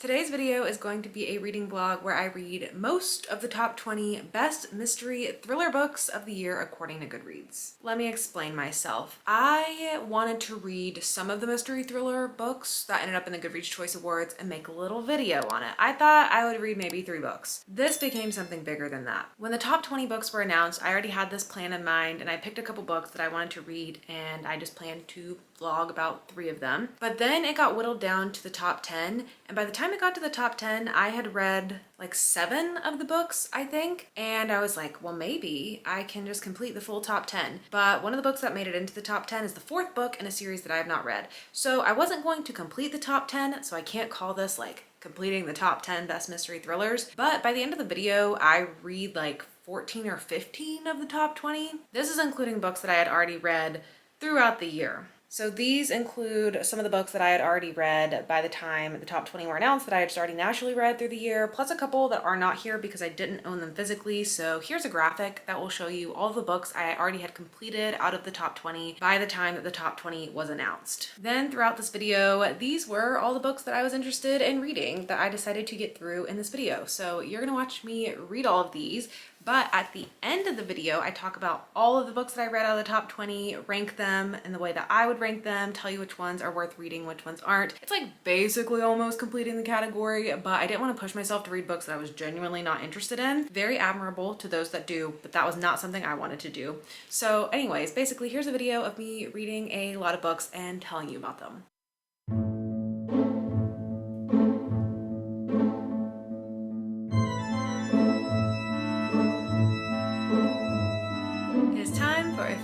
Today's video is going to be a reading blog where I read most of the top 20 best mystery thriller books of the year according to Goodreads. Let me explain myself. I wanted to read some of the mystery thriller books that ended up in the Goodreads Choice Awards and make a little video on it. I thought I would read maybe 3 books. This became something bigger than that. When the top 20 books were announced, I already had this plan in mind and I picked a couple books that I wanted to read and I just planned to vlog about 3 of them. But then it got whittled down to the top 10, and by the time it got to the top 10, I had read like 7 of the books, I think, and I was like, well, maybe I can just complete the full top 10. But one of the books that made it into the top 10 is the 4th book in a series that I have not read. So I wasn't going to complete the top 10, so I can't call this like completing the top 10 best mystery thrillers. But by the end of the video, I read like 14 or 15 of the top 20. This is including books that I had already read throughout the year. So these include some of the books that I had already read by the time the top 20 were announced that I had just already naturally read through the year, plus a couple that are not here because I didn't own them physically. So here's a graphic that will show you all the books I already had completed out of the top 20 by the time that the top 20 was announced. Then throughout this video, these were all the books that I was interested in reading that I decided to get through in this video. So you're gonna watch me read all of these. But at the end of the video, I talk about all of the books that I read out of the top 20, rank them in the way that I would rank them, tell you which ones are worth reading, which ones aren't. It's like basically almost completing the category, but I didn't want to push myself to read books that I was genuinely not interested in. Very admirable to those that do, but that was not something I wanted to do. So anyways, basically here's a video of me reading a lot of books and telling you about them.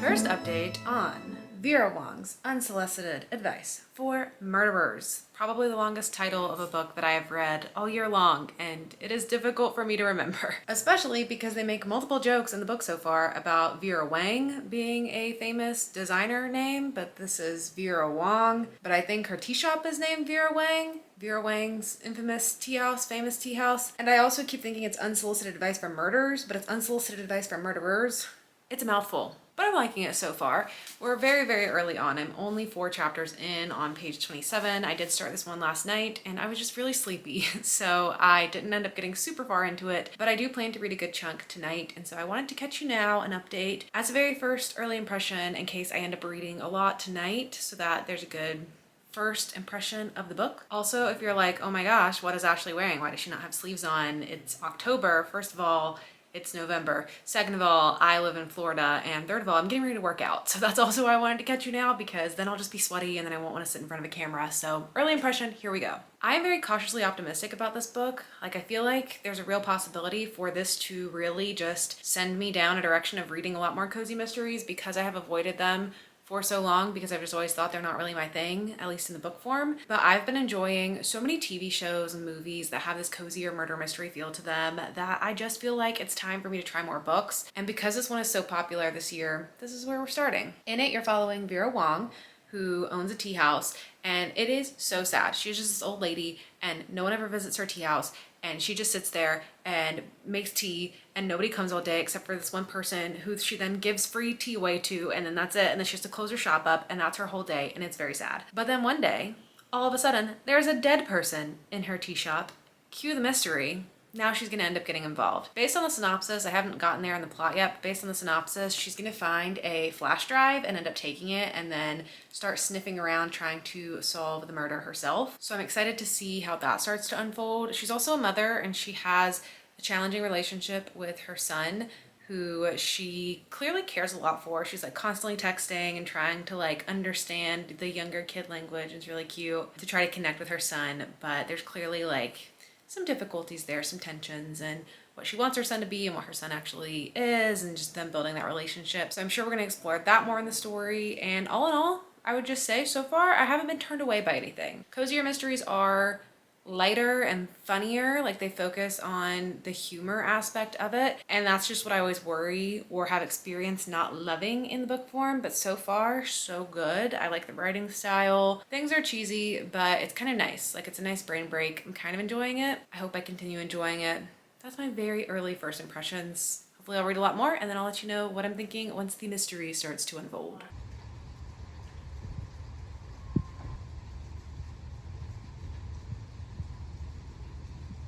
First update on Vera Wong's Unsolicited Advice for Murderers. Probably the longest title of a book that I have read all year long, and it is difficult for me to remember. Especially because they make multiple jokes in the book so far about Vera Wang being a famous designer name, but this is Vera Wong. But I think her tea shop is named Vera Wang. Vera Wang's infamous tea house, famous tea house. And I also keep thinking it's Unsolicited Advice for Murders, but it's Unsolicited Advice for Murderers. It's a mouthful. But I'm liking it so far. We're very, very early on. I'm only 4 chapters in on page 27. I did start this one last night and I was just really sleepy. So I didn't end up getting super far into it, but I do plan to read a good chunk tonight. And so I wanted to catch you now and update as a very first early impression in case I end up reading a lot tonight so that there's a good first impression of the book. Also, if you're like, oh my gosh, what is Ashley wearing? Why does she not have sleeves on? It's October. First of all, it's November. Second of all, I live in Florida. And third of all, I'm getting ready to work out. So that's also why I wanted to catch you now, because then I'll just be sweaty and then I won't want to sit in front of a camera. So early impression, here we go. I am very cautiously optimistic about this book. Like, I feel like there's a real possibility for this to really just send me down a direction of reading a lot more cozy mysteries because I have avoided them for so long because I've just always thought they're not really my thing, at least in the book form. But I've been enjoying so many TV shows and movies that have this cozy or murder mystery feel to them that I just feel like it's time for me to try more books. And because this one is so popular this year, this is where we're starting. In it, you're following Vera Wong, who owns a tea house, and it is so sad. She's just this old lady and no one ever visits her tea house, and she just sits there and makes tea and nobody comes all day except for this one person who she then gives free tea away to, and then that's it, and then she has to close her shop up, and that's her whole day, and it's very sad. But then one day, all of a sudden, there's a dead person in her tea shop. Cue the mystery. Now she's gonna end up getting involved. Based on the synopsis, I haven't gotten there in the plot yet, but based on the synopsis, she's gonna find a flash drive and end up taking it and then start sniffing around trying to solve the murder herself. So I'm excited to see how that starts to unfold. She's also a mother and she has a challenging relationship with her son, who she clearly cares a lot for. She's like constantly texting and trying to like understand the younger kid language. It's really cute to try to connect with her son, but there's clearly like some difficulties there, some tensions, and what she wants her son to be and what her son actually is, and just them building that relationship. So I'm sure we're going to explore that more in the story. And all in all, I would just say so far, I haven't been turned away by anything. Cozier mysteries are lighter and funnier, like they focus on the humor aspect of it, and that's just what I always worry or have experienced not loving in the book form. But so far, so good. I like the writing style. Things are cheesy, but it's kind of nice. Like, it's a nice brain break. I'm kind of enjoying it. I hope I continue enjoying it. That's my very early first impressions. Hopefully I'll read a lot more and then I'll let you know what I'm thinking once the mystery starts to unfold.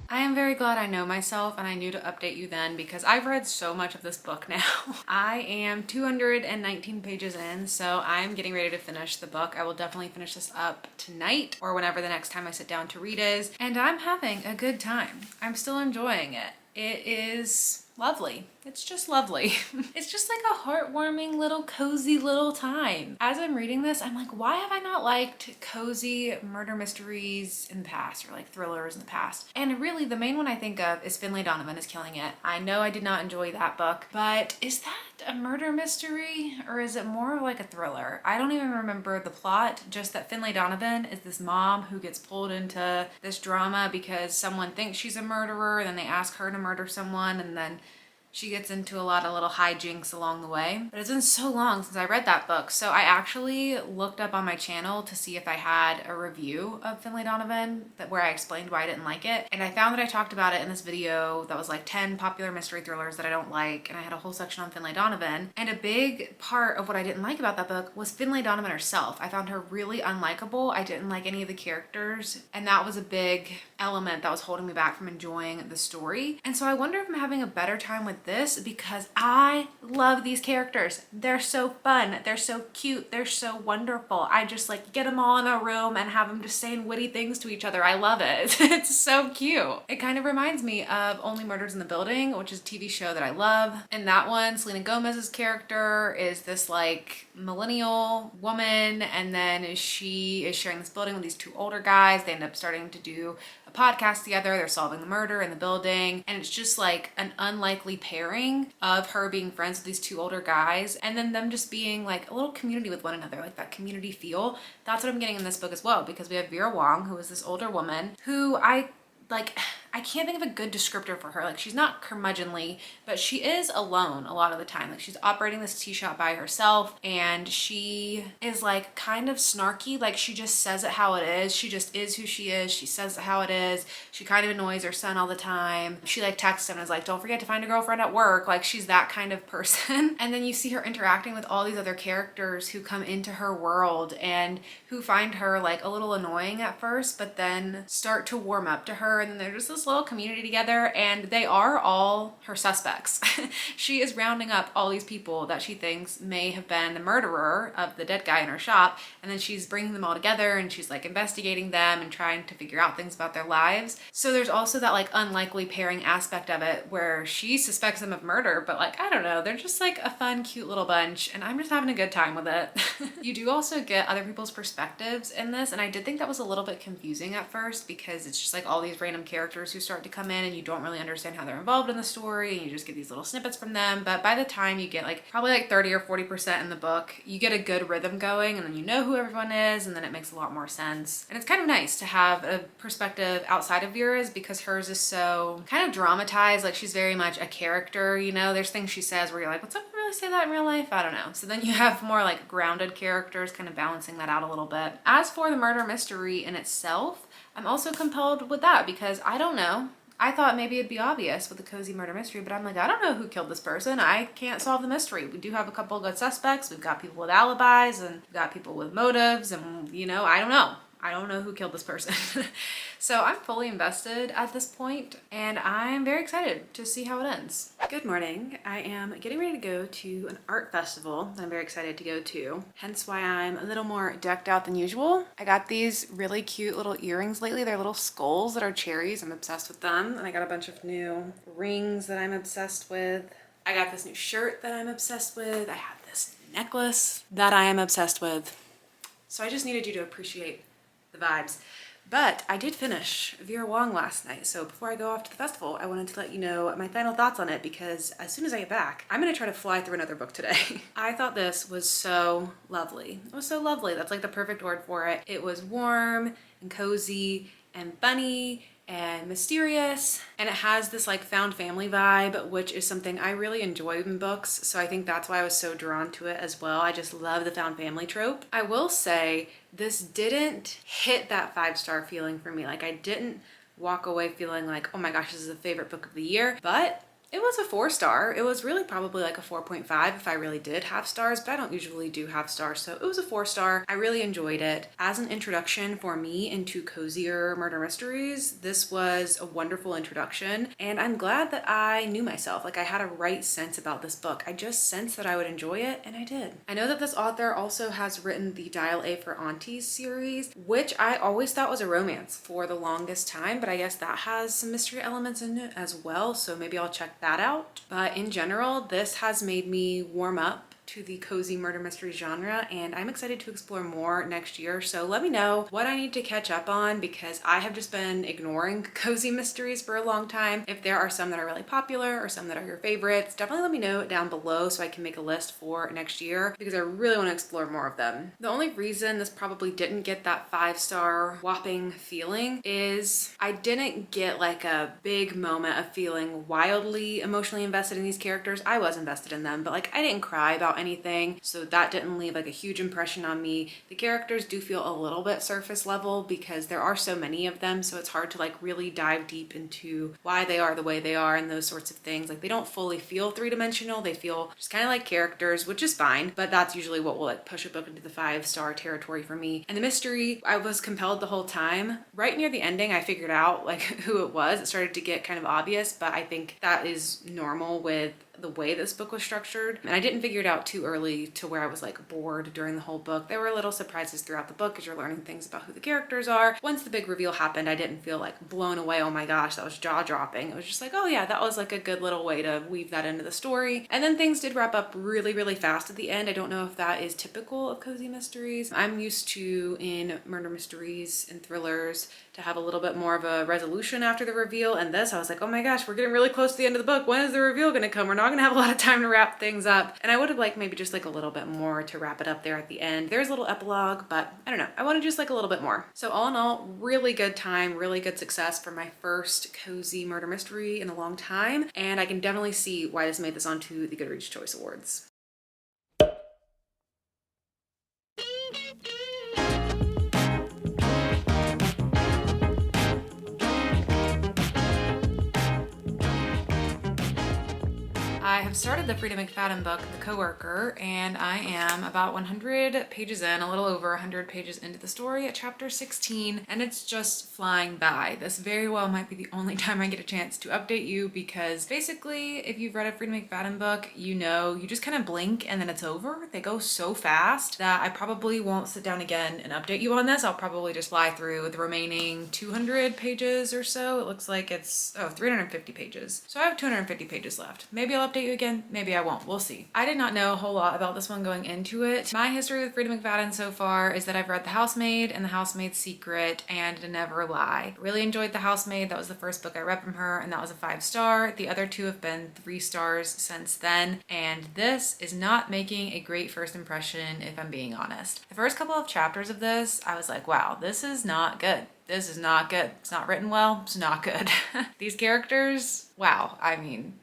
I am very glad I know myself and I knew to update you then because I've read so much of this book now. I am 219 pages in, so I'm getting ready to finish the book. I will definitely finish this up tonight or whenever the next time I sit down to read is, and I'm having a good time. I'm still enjoying it. It is lovely. It's just lovely. It's just like a heartwarming little cozy little time. As I'm reading this, I'm like, why have I not liked cozy murder mysteries in the past or like thrillers in the past? And really the main one I think of is Finlay Donovan is Killing It. I know I did not enjoy that book, but is that a murder mystery or is it more of like a thriller? I don't even remember the plot, just that Finlay Donovan is this mom who gets pulled into this drama because someone thinks she's a murderer, then they ask her to murder someone, and then she gets into a lot of little hijinks along the way. But it's been so long since I read that book, so I actually looked up on my channel to see if I had a review of Finlay Donovan where I explained why I didn't like it. And I found that I talked about it in this video that was like 10 popular mystery thrillers that I don't like, and I had a whole section on Finlay Donovan. And a big part of what I didn't like about that book was Finlay Donovan herself. I found her really unlikable. I didn't like any of the characters, and that was a big element that was holding me back from enjoying the story. And so I wonder if I'm having a better time with this because I love these characters. They're so fun. They're so cute. They're so wonderful. I just like get them all in a room and have them just saying witty things to each other. I love it. It's so cute. It kind of reminds me of Only Murders in the Building, which is a TV show that I love. In that one, Selena Gomez's character is this like millennial woman, and then she is sharing this building with these two older guys. They end up starting to do a podcast together. They're solving the murder in the building, and it's just like an unlikely pairing of her being friends with these two older guys and then them just being like a little community with one another, like that community feel. That's what I'm getting in this book as well, because we have Vera Wong, who is this older woman who I can't think of a good descriptor for her. Like, she's not curmudgeonly, but she is alone a lot of the time. Like, she's operating this tea shop by herself, and she is like kind of snarky. Like, she just says it how it is. She just is who she is. She says it how it is. She kind of annoys her son all the time. She like texts him and is like, don't forget to find a girlfriend at work. Like, she's that kind of person. And then you see her interacting with all these other characters who come into her world and who find her like a little annoying at first, but then start to warm up to her. And then they're just this little community together, and they are all her suspects. She is rounding up all these people that she thinks may have been the murderer of the dead guy in her shop, and then she's bringing them all together and she's like investigating them and trying to figure out things about their lives. So there's also that like unlikely pairing aspect of it where she suspects them of murder, but like, I don't know, they're just like a fun, cute little bunch, and I'm just having a good time with it. You do also get other people's perspectives in this, and I did think that was a little bit confusing at first because it's just like all these random characters who start to come in and you don't really understand how they're involved in the story, and you just get these little snippets from them. But by the time you get like probably like 30 or 40% in the book, you get a good rhythm going, and then you know who everyone is, and then it makes a lot more sense. And it's kind of nice to have a perspective outside of Vera's because hers is so kind of dramatized. Like, she's very much a character, you know, there's things she says where you're like, would someone really say that in real life? I don't know. So then you have more like grounded characters kind of balancing that out a little bit. As for the murder mystery in itself, I'm also compelled with that because I don't know. I thought maybe it'd be obvious with a cozy murder mystery, but I'm like, I don't know who killed this person. I can't solve the mystery. We do have a couple of good suspects. We've got people with alibis, and we've got people with motives, and you know, I don't know. I don't know who killed this person. So I'm fully invested at this point, and I'm very excited to see how it ends. Good morning. I am getting ready to go to an art festival that I'm very excited to go to, hence why I'm a little more decked out than usual. I got these really cute little earrings lately. They're little skulls that are cherries. I'm obsessed with them. And I got a bunch of new rings that I'm obsessed with. I got this new shirt that I'm obsessed with. I have this necklace that I am obsessed with. So I just needed you to appreciate the vibes. But I did finish Vera Wong last night, so before I go off to the festival, I wanted to let you know my final thoughts on it because as soon as I get back, I'm gonna try to fly through another book today. I thought this was so lovely. It was so lovely. That's like the perfect word for it. It was warm and cozy and funny and mysterious, and it has this like found family vibe, which is something I really enjoy in books, so I think that's why I was so drawn to it as well. I just love the found family trope. I will say this didn't hit that 5-star feeling for me. Like, I didn't walk away feeling like, oh my gosh, this is a favorite book of the year, but It was a 4-star. It was really probably like a 4.5 if I really did half stars, but I don't usually do half stars, so it was a 4-star. I really enjoyed it. As an introduction for me into cozier murder mysteries, this was a wonderful introduction, and I'm glad that I knew myself. Like, I had a right sense about this book. I just sensed that I would enjoy it, and I did. I know that this author also has written the Dial A for Aunties series, which I always thought was a romance for the longest time, but I guess that has some mystery elements in it as well, so maybe I'll check that out. But in general, this has made me warm up to the cozy murder mystery genre, and I'm excited to explore more next year. So let me know what I need to catch up on, because I have just been ignoring cozy mysteries for a long time. If there are some that are really popular or some that are your favorites, definitely let me know down below so I can make a list for next year, because I really want to explore more of them. The only reason this probably didn't get that 5-star whopping feeling is I didn't get like a big moment of feeling wildly emotionally invested in these characters. I was invested in them, but like I didn't cry about anything, so that didn't leave like a huge impression on me. The characters do feel a little bit surface level because there are so many of them, so it's hard to like really dive deep into why they are the way they are and those sorts of things. Like, they don't fully feel three-dimensional. They feel just kind of like characters, which is fine, but that's usually what will like push a book into the 5-star territory for me. And the mystery, I was compelled the whole time. Right near the ending, I figured out like who it was. It started to get kind of obvious, but I think that is normal with the way this book was structured. And I didn't figure it out too early to where I was like bored during the whole book. There were little surprises throughout the book as you're learning things about who the characters are. Once the big reveal happened, I didn't feel like blown away. Oh my gosh, that was jaw-dropping. It was just like, oh yeah, that was like a good little way to weave that into the story. And then things did wrap up really, really fast at the end. I don't know if that is typical of cozy mysteries. I'm used to, in murder mysteries and thrillers, to have a little bit more of a resolution after the reveal. And this, I was like, oh my gosh, we're getting really close to the end of the book. When is the reveal gonna come? We're not gonna have a lot of time to wrap things up. And I would have liked maybe just like a little bit more to wrap it up there at the end. There's a little epilogue, but I don't know. I wanted just like a little bit more. So all in all, really good time, really good success for my first cozy murder mystery in a long time. And I can definitely see why this made this onto the Goodreads Choice Awards. I have started the Frida McFadden book, The Coworker, and I am about 100 pages in, a little over 100 pages into the story at chapter 16, and it's just flying by. This very well might be the only time I get a chance to update you, because basically, if you've read a Frida McFadden book, you know you just kind of blink and then it's over. They go so fast that I probably won't sit down again and update you on this. I'll probably just fly through the remaining 200 pages or so. It looks like it's, 350 pages. So I have 250 pages left. Maybe I'll update you again, maybe I won't, we'll see. I did not know a whole lot about this one going into it. My history with Frida McFadden so far is that I've read The Housemaid and The Housemaid's Secret and Never Lie. Really enjoyed The Housemaid. That was the first book I read from her, and that was a 5-star. The other two have been 3 stars since then, and this is not making a great first impression, if I'm being honest. The first couple of chapters of this, I was like, wow, this is not good. This is not good. It's not written well. It's not good. These characters, wow, I mean,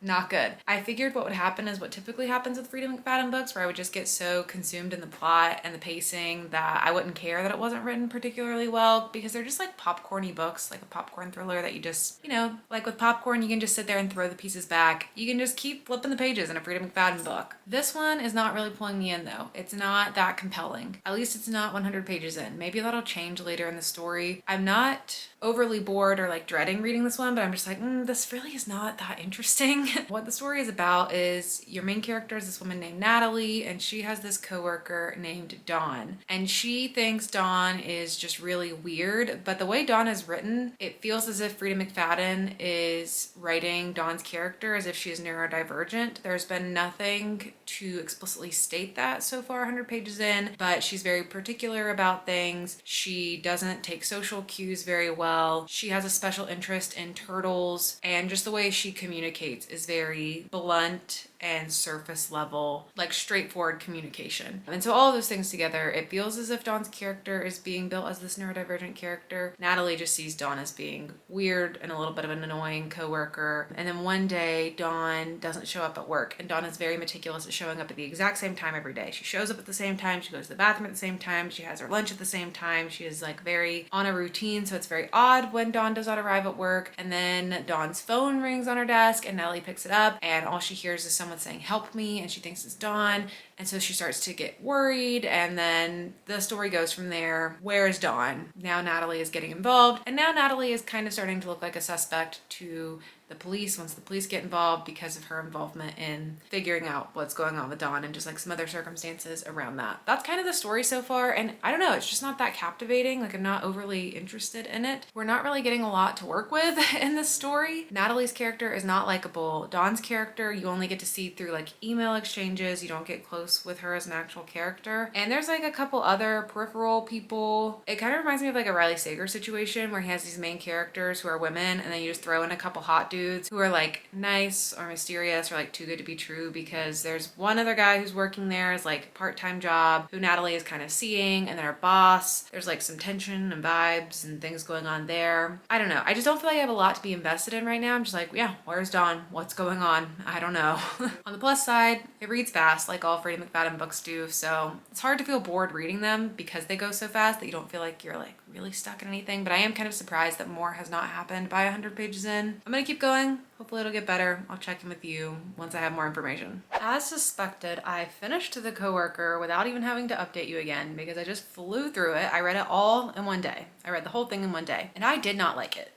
not good. I figured what would happen is what typically happens with Frida McFadden books, where I would just get so consumed in the plot and the pacing that I wouldn't care that it wasn't written particularly well, because they're just like popcorny books, like a popcorn thriller that you just, you know, like with popcorn, you can just sit there and throw the pieces back. You can just keep flipping the pages in a Frida McFadden book. This one is not really pulling me in though. It's not that compelling. At least it's not 100 pages in. Maybe that'll change later in the story. I'm not overly bored or like dreading reading this one, but I'm just like, this really is not that interesting. What the story is about is your main character is this woman named Natalie, and she has this coworker named Dawn, and she thinks Dawn is just really weird. But the way Dawn is written, it feels as if Frida McFadden is writing Dawn's character as if she is neurodivergent. There's been nothing to explicitly state that so far 100 pages in, but she's very particular about things. She doesn't take social cues very well. She has a special interest in turtles, and just the way she communicates is very blunt and surface level, like straightforward communication. And so all of those things together, it feels as if Dawn's character is being built as this neurodivergent character. Natalie just sees Dawn as being weird and a little bit of an annoying coworker. And then one day Dawn doesn't show up at work, and Dawn is very meticulous at showing up at the exact same time every day. She shows up at the same time, she goes to the bathroom at the same time, she has her lunch at the same time. She is like very on a routine, so it's very odd when Dawn does not arrive at work. And then Dawn's phone rings on her desk and Natalie picks it up, and all she hears is someone saying help me, and she thinks it's Dawn. And so she starts to get worried, and then the story goes from there. Where is Dawn? Now Natalie is getting involved, and now Natalie is kind of starting to look like a suspect to the police once the police get involved because of her involvement in figuring out what's going on with Dawn and just like some other circumstances around that. That's kind of the story so far, and I don't know, it's just not that captivating. Like, I'm not overly interested in it. We're not really getting a lot to work with in this story. Natalie's character is not likable. Dawn's character, you only get to see through like email exchanges. You don't get close with her as an actual character. And there's like a couple other peripheral people. It kind of reminds me of like a Riley Sager situation where he has these main characters who are women, and then you just throw in a couple hot dudes who are like nice or mysterious or like too good to be true, because there's one other guy who's working there as like part-time job who Natalie is kind of seeing, and then her boss, there's like some tension and vibes and things going on there. I don't know. I just don't feel like I have a lot to be invested in right now. I'm just like, yeah, where's Dawn? What's going on? I don't know. On the plus side, it reads fast like all Freddie McFadden books do, so it's hard to feel bored reading them because they go so fast that you don't feel like you're like really stuck in anything. But I am kind of surprised that more has not happened by 100 pages in. I'm gonna keep going. Hopefully it'll get better. I'll check in with you once I have more information. As suspected, I finished The Coworker without even having to update you again because I just flew through it. I read it all in one day. I read the whole thing in one day, and I did not like it.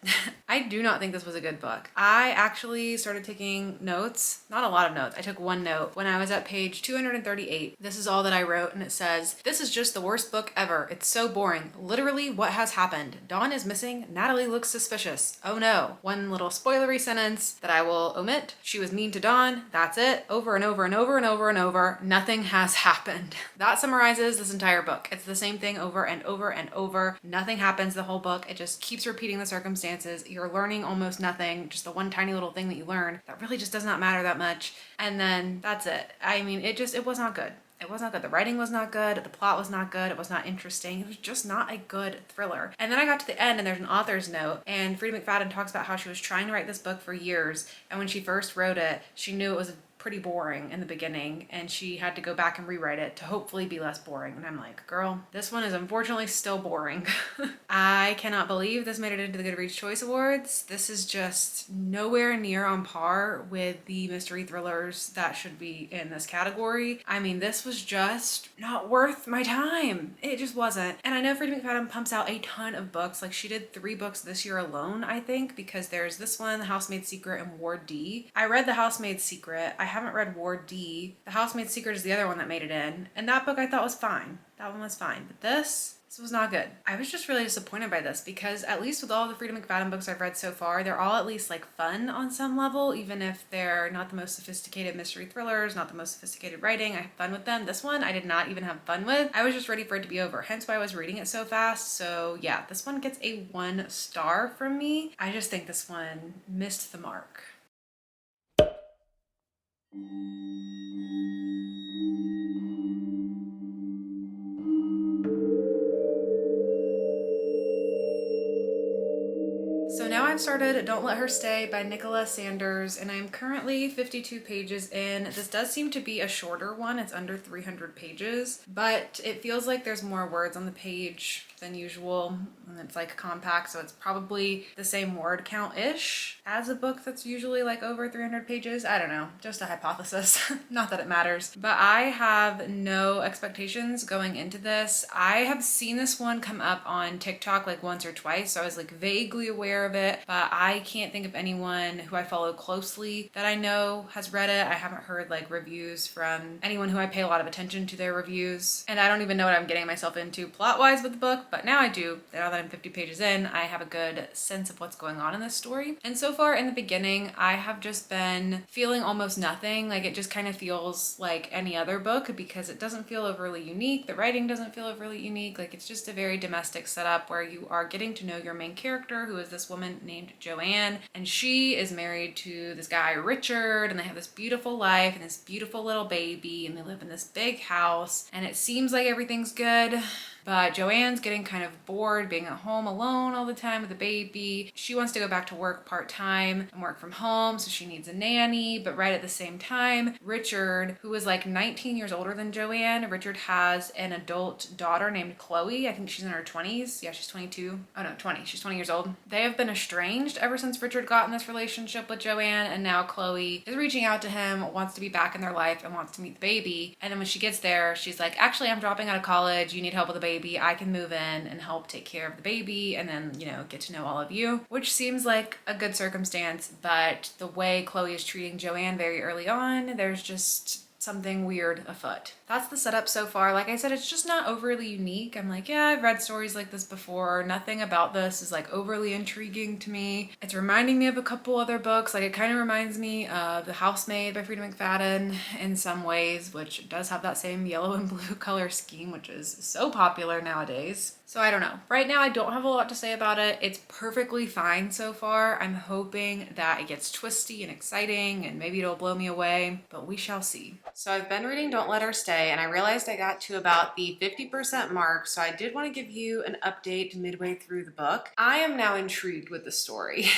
I do not think this was a good book. I actually started taking notes, not a lot of notes. I took one note when I was at page 238. This is all that I wrote, and it says, "This is just the worst book ever. It's so boring. Literally, what has happened? Dawn is missing. Natalie looks suspicious. Oh no." One little spoilery sentence that I will omit. She was mean to Dawn. That's it. Over and over and over and over and over. Nothing has happened. That summarizes this entire book. It's the same thing over and over and over. Nothing happens the whole book. It just keeps repeating the circumstances. You're learning almost nothing. Just the one tiny little thing that you learn that really just does not matter that much. And then that's it. I mean, it was not good. It was not good. The writing was not good. The plot was not good. It was not interesting. It was just not a good thriller. And then I got to the end, and there's an author's note, and Freida McFadden talks about how she was trying to write this book for years. And when she first wrote it, she knew it was pretty boring in the beginning, and she had to go back and rewrite it to hopefully be less boring. And I'm like, girl, this one is unfortunately still boring. I cannot believe this made it into the Goodreads Choice Awards. This is just nowhere near on par with the mystery thrillers that should be in this category. I mean, this was just not worth my time. It just wasn't. And I know Freida McFadden pumps out a ton of books. Like, she did 3 books this year alone, I think, because there's this one, The Housemaid's Secret, and Ward D. I read The Housemaid's Secret. I haven't read Ward D. The Housemaid's Secret is the other one that made it in, and that book I thought was fine. That one was fine, but this was not good. I was just really disappointed by this because at least with all the Freida McFadden books I've read so far, they're all at least like fun on some level, even if they're not the most sophisticated mystery thrillers, not the most sophisticated writing. I have fun with them. This one I did not even have fun with. I was just ready for it to be over, hence why I was reading it so fast. So yeah, this one gets a 1 star from me. I just think this one missed the mark. So now I've started Don't Let Her Stay by Nicola Sanders, and I'm currently 52 pages in. This does seem to be a shorter one. It's under 300 pages, but it feels like there's more words on the page than usual, and it's like compact, so it's probably the same word count-ish as a book that's usually like over 300 pages. I don't know, just a hypothesis. Not that it matters. But I have no expectations going into this. I have seen this one come up on TikTok like once or twice, so I was like vaguely aware of it, but I can't think of anyone who I follow closely that I know has read it. I haven't heard like reviews from anyone who I pay a lot of attention to their reviews, and I don't even know what I'm getting myself into plot-wise with the book, but now I do, now that that I'm 50 pages in, I have a good sense of what's going on in this story. And so far in the beginning, I have just been feeling almost nothing. Like it just kind of feels like any other book because it doesn't feel overly unique. The writing doesn't feel overly unique. Like it's just a very domestic setup where you are getting to know your main character, who is this woman named Joanne, and she is married to this guy Richard, and they have this beautiful life and this beautiful little baby, and they live in this big house, and it seems like everything's good. But Joanne's getting kind of bored being at home alone all the time with the baby. She wants to go back to work part-time and work from home, so she needs a nanny. But right at the same time, Richard, who is like 19 years older than Joanne, Richard has an adult daughter named Chloe. I think she's in her 20s. Yeah, she's 22. Oh no, 20. She's 20 years old. They have been estranged ever since Richard got in this relationship with Joanne, and now Chloe is reaching out to him, wants to be back in their life, and wants to meet the baby. And then when she gets there, she's like, actually, I'm dropping out of college. You need help with the baby. I can move in and help take care of the baby and then, you know, get to know all of you, which seems like a good circumstance. But the way Chloe is treating Joanne very early on, there's just something weird afoot. That's the setup so far. Like I said, it's just not overly unique. I'm like, yeah, I've read stories like this before. Nothing about this is like overly intriguing to me. It's reminding me of a couple other books. Like it kind of reminds me of The Housemaid by Freida McFadden in some ways, which does have that same yellow and blue color scheme, which is so popular nowadays. So I don't know. Right now, I don't have a lot to say about it. It's perfectly fine so far. I'm hoping that it gets twisty and exciting and maybe it'll blow me away, but we shall see. So I've been reading Don't Let Her Stay, and I realized I got to about the 50% mark, so I did want to give you an update midway through the book. I am now intrigued with the story.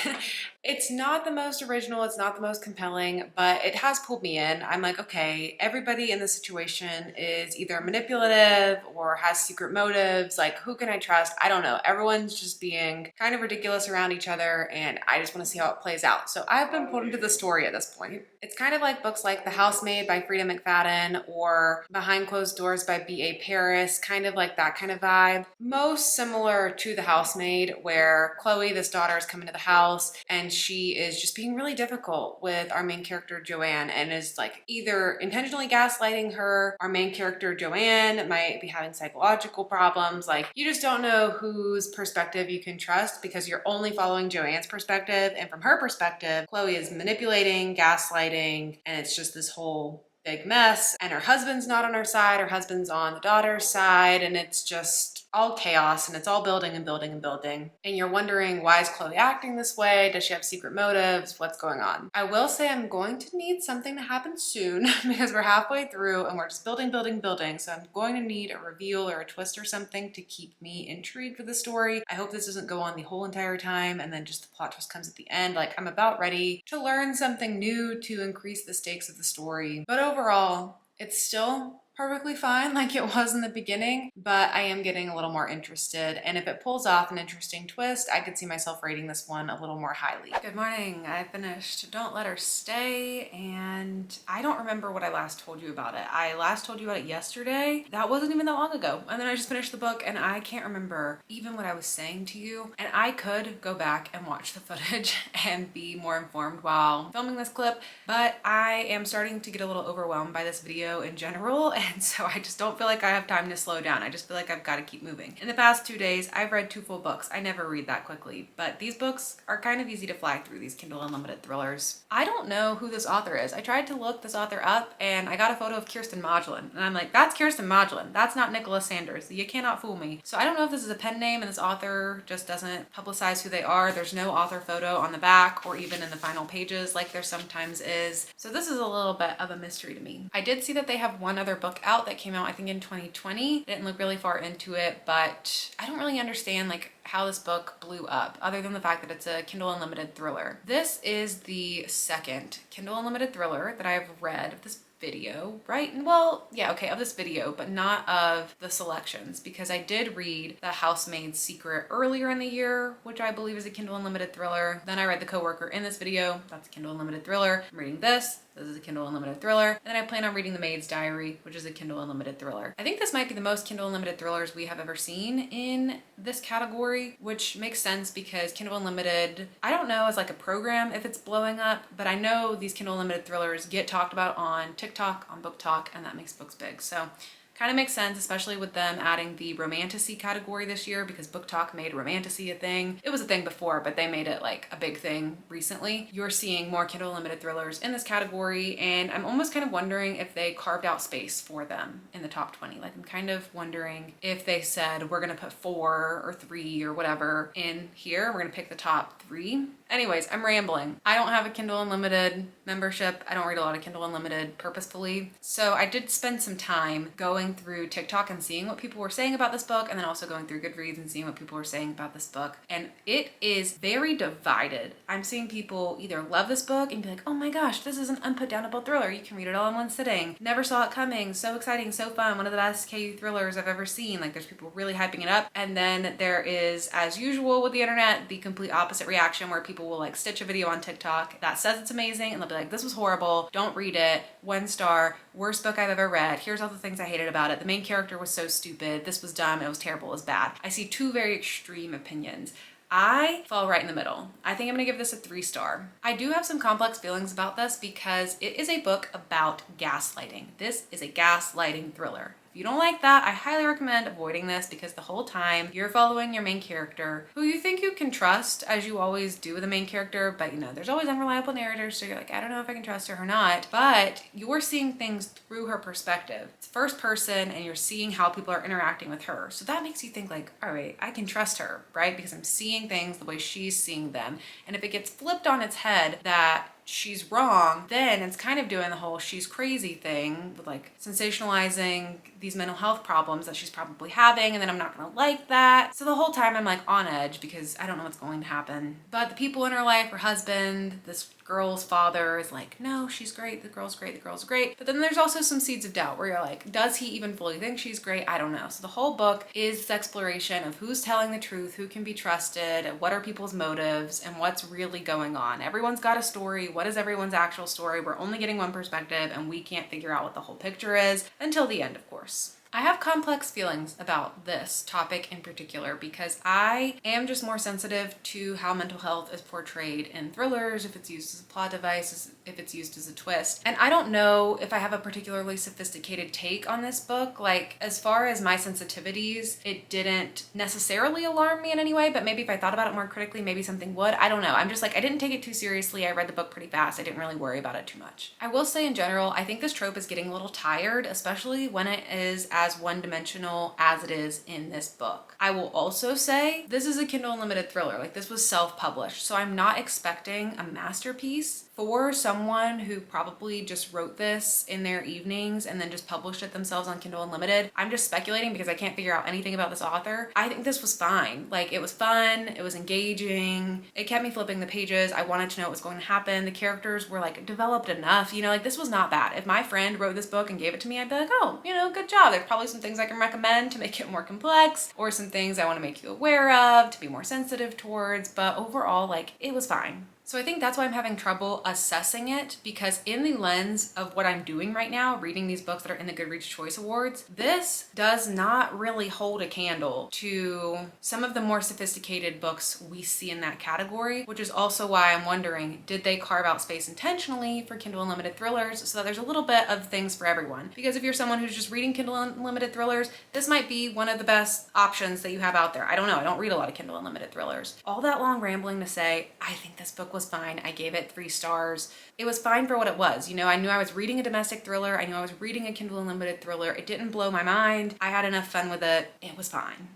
It's not the most original, it's not the most compelling, but it has pulled me in. I'm like, okay, everybody in this situation is either manipulative or has secret motives. Like, who can I trust? I don't know. Everyone's just being kind of ridiculous around each other, and I just want to see how it plays out. So I've been pulled into the story at this point. It's kind of like books like The Housemaid by Freida McFadden or Behind Closed Doors by B.A. Paris, kind of like that kind of vibe. Most similar to The Housemaid, where Chloe, this daughter, is coming to the house and she is just being really difficult with our main character Joanne and is like either intentionally gaslighting her. Our main character Joanne might be having psychological problems. Like, you just don't know whose perspective you can trust because you're only following Joanne's perspective, and from her perspective, Chloe is manipulating, gaslighting, and it's just this whole big mess. And her husband's not on her side, her husband's on the daughter's side, and it's just all chaos, and it's all building and building and building. And you're wondering, why is Chloe acting this way? Does she have secret motives? What's going on? I will say I'm going to need something to happen soon because we're halfway through and we're just building, building, building. So I'm going to need a reveal or a twist or something to keep me intrigued with the story. I hope this doesn't go on the whole entire time and then just the plot twist comes at the end. Like, I'm about ready to learn something new to increase the stakes of the story. But overall, it's still perfectly fine like it was in the beginning, but I am getting a little more interested, and if it pulls off an interesting twist, I could see myself rating this one a little more highly. Good morning. I finished Don't Let Her Stay, and I don't remember what I last told you about it. I last told you about it yesterday. That wasn't even that long ago, and then I just finished the book, and I can't remember even what I was saying to you, and I could go back and watch the footage and be more informed while filming this clip, but I am starting to get a little overwhelmed by this video in general, and so I just don't feel like I have time to slow down. I just feel like I've got to keep moving. In the past 2 days, I've read 2 full books. I never read that quickly, but these books are kind of easy to fly through, these Kindle Unlimited thrillers. I don't know who this author is. I tried to look this author up and I got a photo of Kirsten Modulin, and I'm like, that's Kirsten Modulin. That's not Nicholas Sanders. You cannot fool me. So I don't know if this is a pen name and this author just doesn't publicize who they are. There's no author photo on the back or even in the final pages like there sometimes is. So this is a little bit of a mystery to me. I did see that they have one other book out that came out I think in 2020. Didn't look really far into it, but I don't really understand like how this book blew up other than the fact that it's a Kindle Unlimited thriller. This is the second Kindle Unlimited thriller that I've read of this video, right? Well, yeah, okay, of this video, but not of the selections, because I did read The Housemaid's Secret earlier in the year, which I believe is a Kindle Unlimited thriller. Then I read The Coworker in this video. That's a Kindle Unlimited thriller. I'm reading this. This is a Kindle Unlimited thriller. And then I plan on reading The Maid's Diary, which is a Kindle Unlimited thriller. I think this might be the most Kindle Unlimited thrillers we have ever seen in this category, which makes sense because Kindle Unlimited, I don't know as like a program if it's blowing up, but I know these Kindle Unlimited thrillers get talked about on TikTok, on Book Talk, and that makes books big. So Kind of makes sense, especially with them adding the romantasy category this year, because Book Talk made romantasy a thing. It was a thing before, but they made it like a big thing recently. You're seeing more Kindle Unlimited thrillers in this category, and I'm almost kind of wondering if they carved out space for them in the top 20. Like, I'm kind of wondering if they said, we're gonna put 4 or 3 or whatever in here. We're gonna pick the top 3. Anyways, I'm rambling. I don't have a Kindle Unlimited membership. I don't read a lot of Kindle Unlimited purposefully. So I did spend some time going through TikTok and seeing what people were saying about this book, and then also going through Goodreads and seeing what people were saying about this book. And it is very divided. I'm seeing people either love this book and be like, oh my gosh, this is an unputdownable thriller. You can read it all in one sitting. Never saw it coming. So exciting, so fun. One of the best KU thrillers I've ever seen. Like, there's people really hyping it up. And then there is, as usual with the internet, the complete opposite reaction where people will like stitch a video on TikTok that says it's amazing and they'll be like, this was horrible, don't read it, 1 star, worst book I've ever read, here's all the things I hated about it, the main character was so stupid, this was dumb, it was terrible, it was bad. I see 2 very extreme opinions. I fall right in the middle. I think I'm gonna give this a 3 star. I do have some complex feelings about this because it is a book about gaslighting. This is a gaslighting thriller. If you don't like that, I highly recommend avoiding this, because the whole time you're following your main character, who you think you can trust, as you always do with the main character, but you know, there's always unreliable narrators, so you're like, I don't know if I can trust her or not, but you're seeing things through her perspective. It's first person, and you're seeing how people are interacting with her. So that makes you think like, all right, I can trust her, right? Because I'm seeing things the way she's seeing them. And if it gets flipped on its head that she's wrong, then it's kind of doing the whole she's crazy thing with like sensationalizing these mental health problems that she's probably having, and then I'm not gonna like that. So the whole time I'm like on edge because I don't know what's going to happen. But the people in her life, her husband, this girl's father is like, no, she's great, the girl's great, the girl's great. But then there's also some seeds of doubt where you're like, does he even fully think she's great? I don't know. So the whole book is this exploration of who's telling the truth, who can be trusted, what are people's motives, and what's really going on. Everyone's got a story. What is everyone's actual story? We're only getting one perspective, and we can't figure out what the whole picture is until the end, of course. I have complex feelings about this topic in particular because I am just more sensitive to how mental health is portrayed in thrillers, if it's used as a plot device, if it's used as a twist. And I don't know if I have a particularly sophisticated take on this book. Like, as far as my sensitivities, it didn't necessarily alarm me in any way, but maybe if I thought about it more critically, maybe something would. I don't know. I'm just like, I didn't take it too seriously. I read the book pretty fast. I didn't really worry about it too much. I will say in general, I think this trope is getting a little tired, especially when it is as one-dimensional as it is in this book. I will also say this is a Kindle Unlimited thriller. Like, this was self-published, so I'm not expecting a masterpiece. For someone who probably just wrote this in their evenings and then just published it themselves on Kindle Unlimited, I'm just speculating because I can't figure out anything about this author. I think this was fine. Like, it was fun, it was engaging, it kept me flipping the pages. I wanted to know what was going to happen. The characters were like developed enough, you know, like this was not bad. If my friend wrote this book and gave it to me, I'd be like, oh, you know, good job. There's probably some things I can recommend to make it more complex, or some things I want to make you aware of, to be more sensitive towards, but overall, like, it was fine. So I think that's why I'm having trouble assessing it, because in the lens of what I'm doing right now, reading these books that are in the Goodreads Choice Awards, this does not really hold a candle to some of the more sophisticated books we see in that category, which is also why I'm wondering, did they carve out space intentionally for Kindle Unlimited thrillers so that there's a little bit of things for everyone? Because if you're someone who's just reading Kindle Unlimited thrillers, this might be one of the best options that you have out there. I don't know. I don't read a lot of Kindle Unlimited thrillers. All that long rambling to say, I think this book was fine. I gave it 3 stars. It was fine for what it was. You know, I knew I was reading a domestic thriller. I knew I was reading a Kindle Unlimited thriller. It didn't blow my mind. I had enough fun with it. It was fine.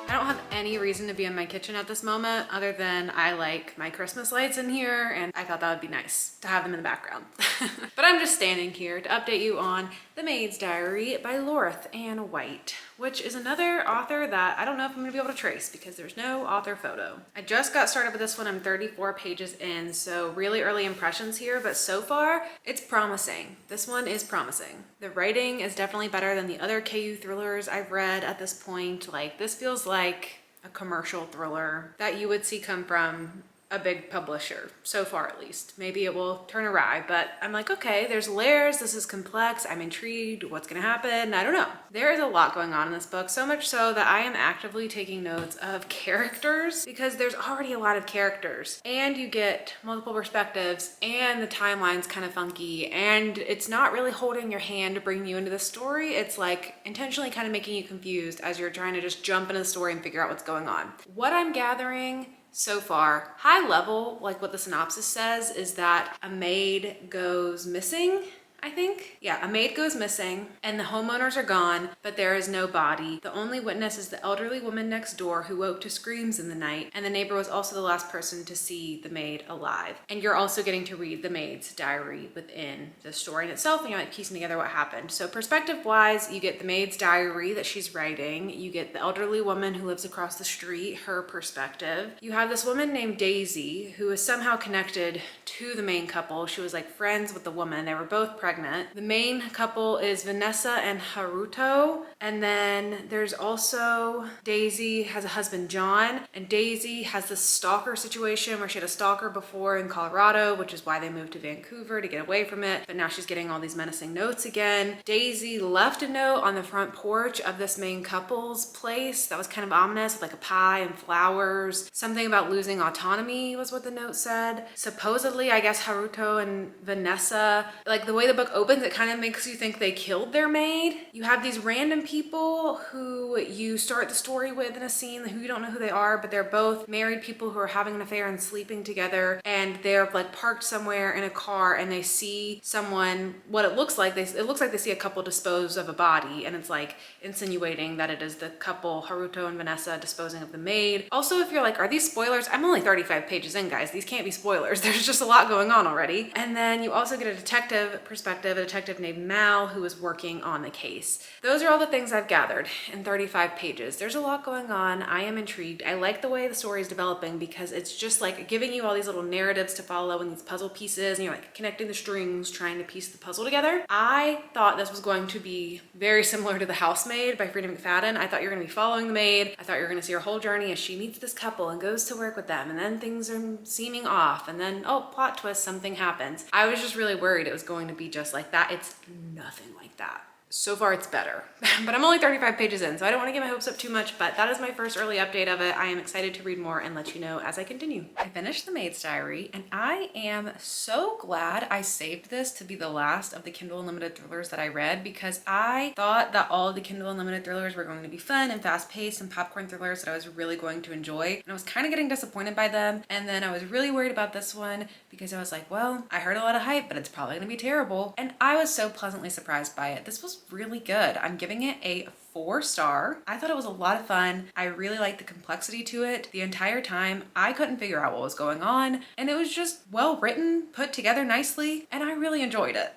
I don't have any reason to be in my kitchen at this moment other than I like my Christmas lights in here, and I thought that would be nice to have them in the background. But I'm just standing here to update you on The Maid's Diary by Laura Ann White, which is another author that I don't know if I'm gonna be able to trace because there's no author photo. I just got started with this one. I'm 34 pages in, so really early impressions here, but so far it's promising. This one is promising. The writing is definitely better than the other KU thrillers I've read at this point. Like, this feels like a commercial thriller that you would see come from a big publisher, so far at least. Maybe it will turn awry, but I'm like, okay, there's layers, this is complex, I'm intrigued, what's gonna happen? I don't know. There is a lot going on in this book, so much so that I am actively taking notes of characters because there's already a lot of characters and you get multiple perspectives and the timeline's kind of funky and it's not really holding your hand to bring you into the story. It's like intentionally kind of making you confused as you're trying to just jump into the story and figure out what's going on. What I'm gathering so far, high level, like what the synopsis says, is that a maid goes missing. I think. Yeah, a maid goes missing and the homeowners are gone, but there is no body. The only witness is the elderly woman next door who woke to screams in the night, and the neighbor was also the last person to see the maid alive. And you're also getting to read the maid's diary within the story in itself, and you're like piecing together what happened. So perspective-wise, you get the maid's diary that she's writing, you get the elderly woman who lives across the street, her perspective. You have this woman named Daisy who is somehow connected to the main couple. She was like friends with the woman. They were both pregnant. The main couple is Vanessa and Haruto. And then there's also Daisy has a husband, John, and Daisy has this stalker situation where she had a stalker before in Colorado, which is why they moved to Vancouver to get away from it. But now she's getting all these menacing notes again. Daisy left a note on the front porch of this main couple's place that was kind of ominous with like a pie and flowers. Something about losing autonomy was what the note said. Supposedly, I guess Haruto and Vanessa, like the way the book opens, it kind of makes you think they killed their maid. You have these random people who you start the story with in a scene who you don't know who they are, but they're both married people who are having an affair and sleeping together, and they're like parked somewhere in a car and they see someone, what it looks like, it looks like they see a couple dispose of a body, and it's like insinuating that it is the couple, Haruto and Vanessa, disposing of the maid. Also, if you're like, are these spoilers? I'm only 35 pages in, guys. These can't be spoilers. There's just a lot going on already. And then you also get a detective perspective, a detective named Mal who is working on the case. Those are all the things I've gathered in 35 pages. There's a lot going on. I am intrigued. I like the way the story is developing because it's just like giving you all these little narratives to follow and these puzzle pieces, and you're like connecting the strings, trying to piece the puzzle together. I thought this was going to be very similar to The Housemaid by Freida McFadden. I thought you were going to be following the maid. I thought you were going to see her whole journey as she meets this couple and goes to work with them, and then things are seeming off, and then, oh, plot twist, something happens. I was just really worried it was going to be just like that. It's nothing like that. So far it's better, but I'm only 35 pages in, so I don't want to get my hopes up too much, but that is my first early update of it. I am excited to read more and let you know as I continue. I finished The Maid's Diary, and I am so glad I saved this to be the last of the Kindle Unlimited thrillers that I read, because I thought that all of the Kindle Unlimited thrillers were going to be fun and fast-paced and popcorn thrillers that I was really going to enjoy, and I was kind of getting disappointed by them. And then I was really worried about this one because I was like, well, I heard a lot of hype, but it's probably gonna be terrible, and I was so pleasantly surprised by it. This was really good. I'm giving it a 4-star. I thought it was a lot of fun. I really liked the complexity to it. The entire time, I couldn't figure out what was going on, and it was just well written, put together nicely, and I really enjoyed it.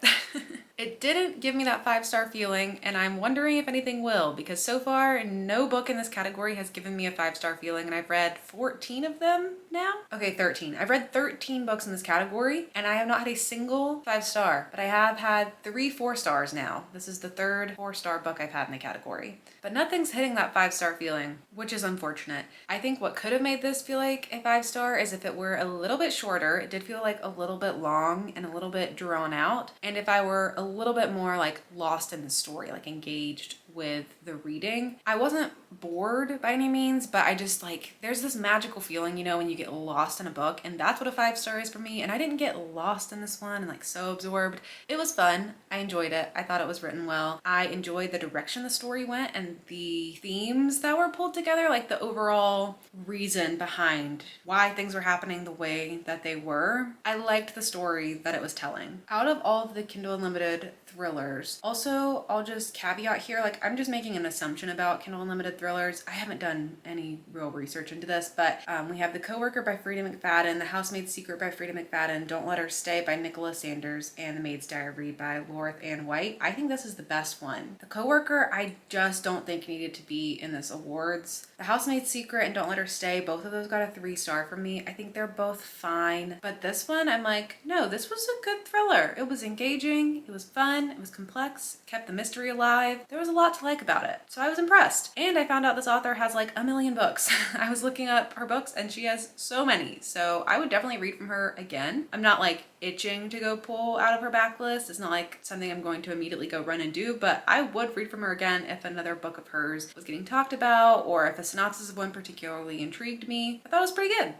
It didn't give me that 5-star feeling, and I'm wondering if anything will, because so far no book in this category has given me a 5-star feeling, and I've read 14 of them now? Okay, 13. I've read 13 books in this category, and I have not had a single 5-star, but I have had 3 4-stars now. This is the 3rd 4-star book I've had in the category. But nothing's hitting that 5-star feeling, which is unfortunate. I think what could have made this feel like a 5-star is if it were a little bit shorter. It did feel like a little bit long and a little bit drawn out. And if I were a little bit more like lost in the story, like engaged with the reading. I wasn't bored by any means, but I just like, there's this magical feeling, you know, when you get lost in a book, and that's what a 5-star is for me. And I didn't get lost in this one and like so absorbed. It was fun. I enjoyed it. I thought it was written well. I enjoyed the direction the story went and the themes that were pulled together, like the overall reason behind why things were happening the way that they were. I liked the story that it was telling. Out of all of the Kindle Unlimited thrillers, also, I'll just caveat here, like I'm just making an assumption about Kindle Unlimited thrillers. I haven't done any real research into this, but we have The Coworker by Freida McFadden, The Housemaid's Secret by Freida McFadden, Don't Let Her Stay by Nicola Sanders, and The Maid's Diary by Laura Ann White. I think this is the best one. The Coworker, I just don't think needed to be in this awards. The Housemaid's Secret and Don't Let Her Stay, both of those got a 3-star from me. I think they're both fine, but this one, I'm like, no, this was a good thriller. It was engaging, it was fun, it was complex, kept the mystery alive. There was a lot lot to like about it. So I was impressed. And I found out this author has like a million books. I was looking up her books and she has so many. So I would definitely read from her again. I'm not like itching to go pull out of her backlist. It's not like something I'm going to immediately go run and do, but I would read from her again if another book of hers was getting talked about or if a synopsis of one particularly intrigued me. I thought it was pretty good.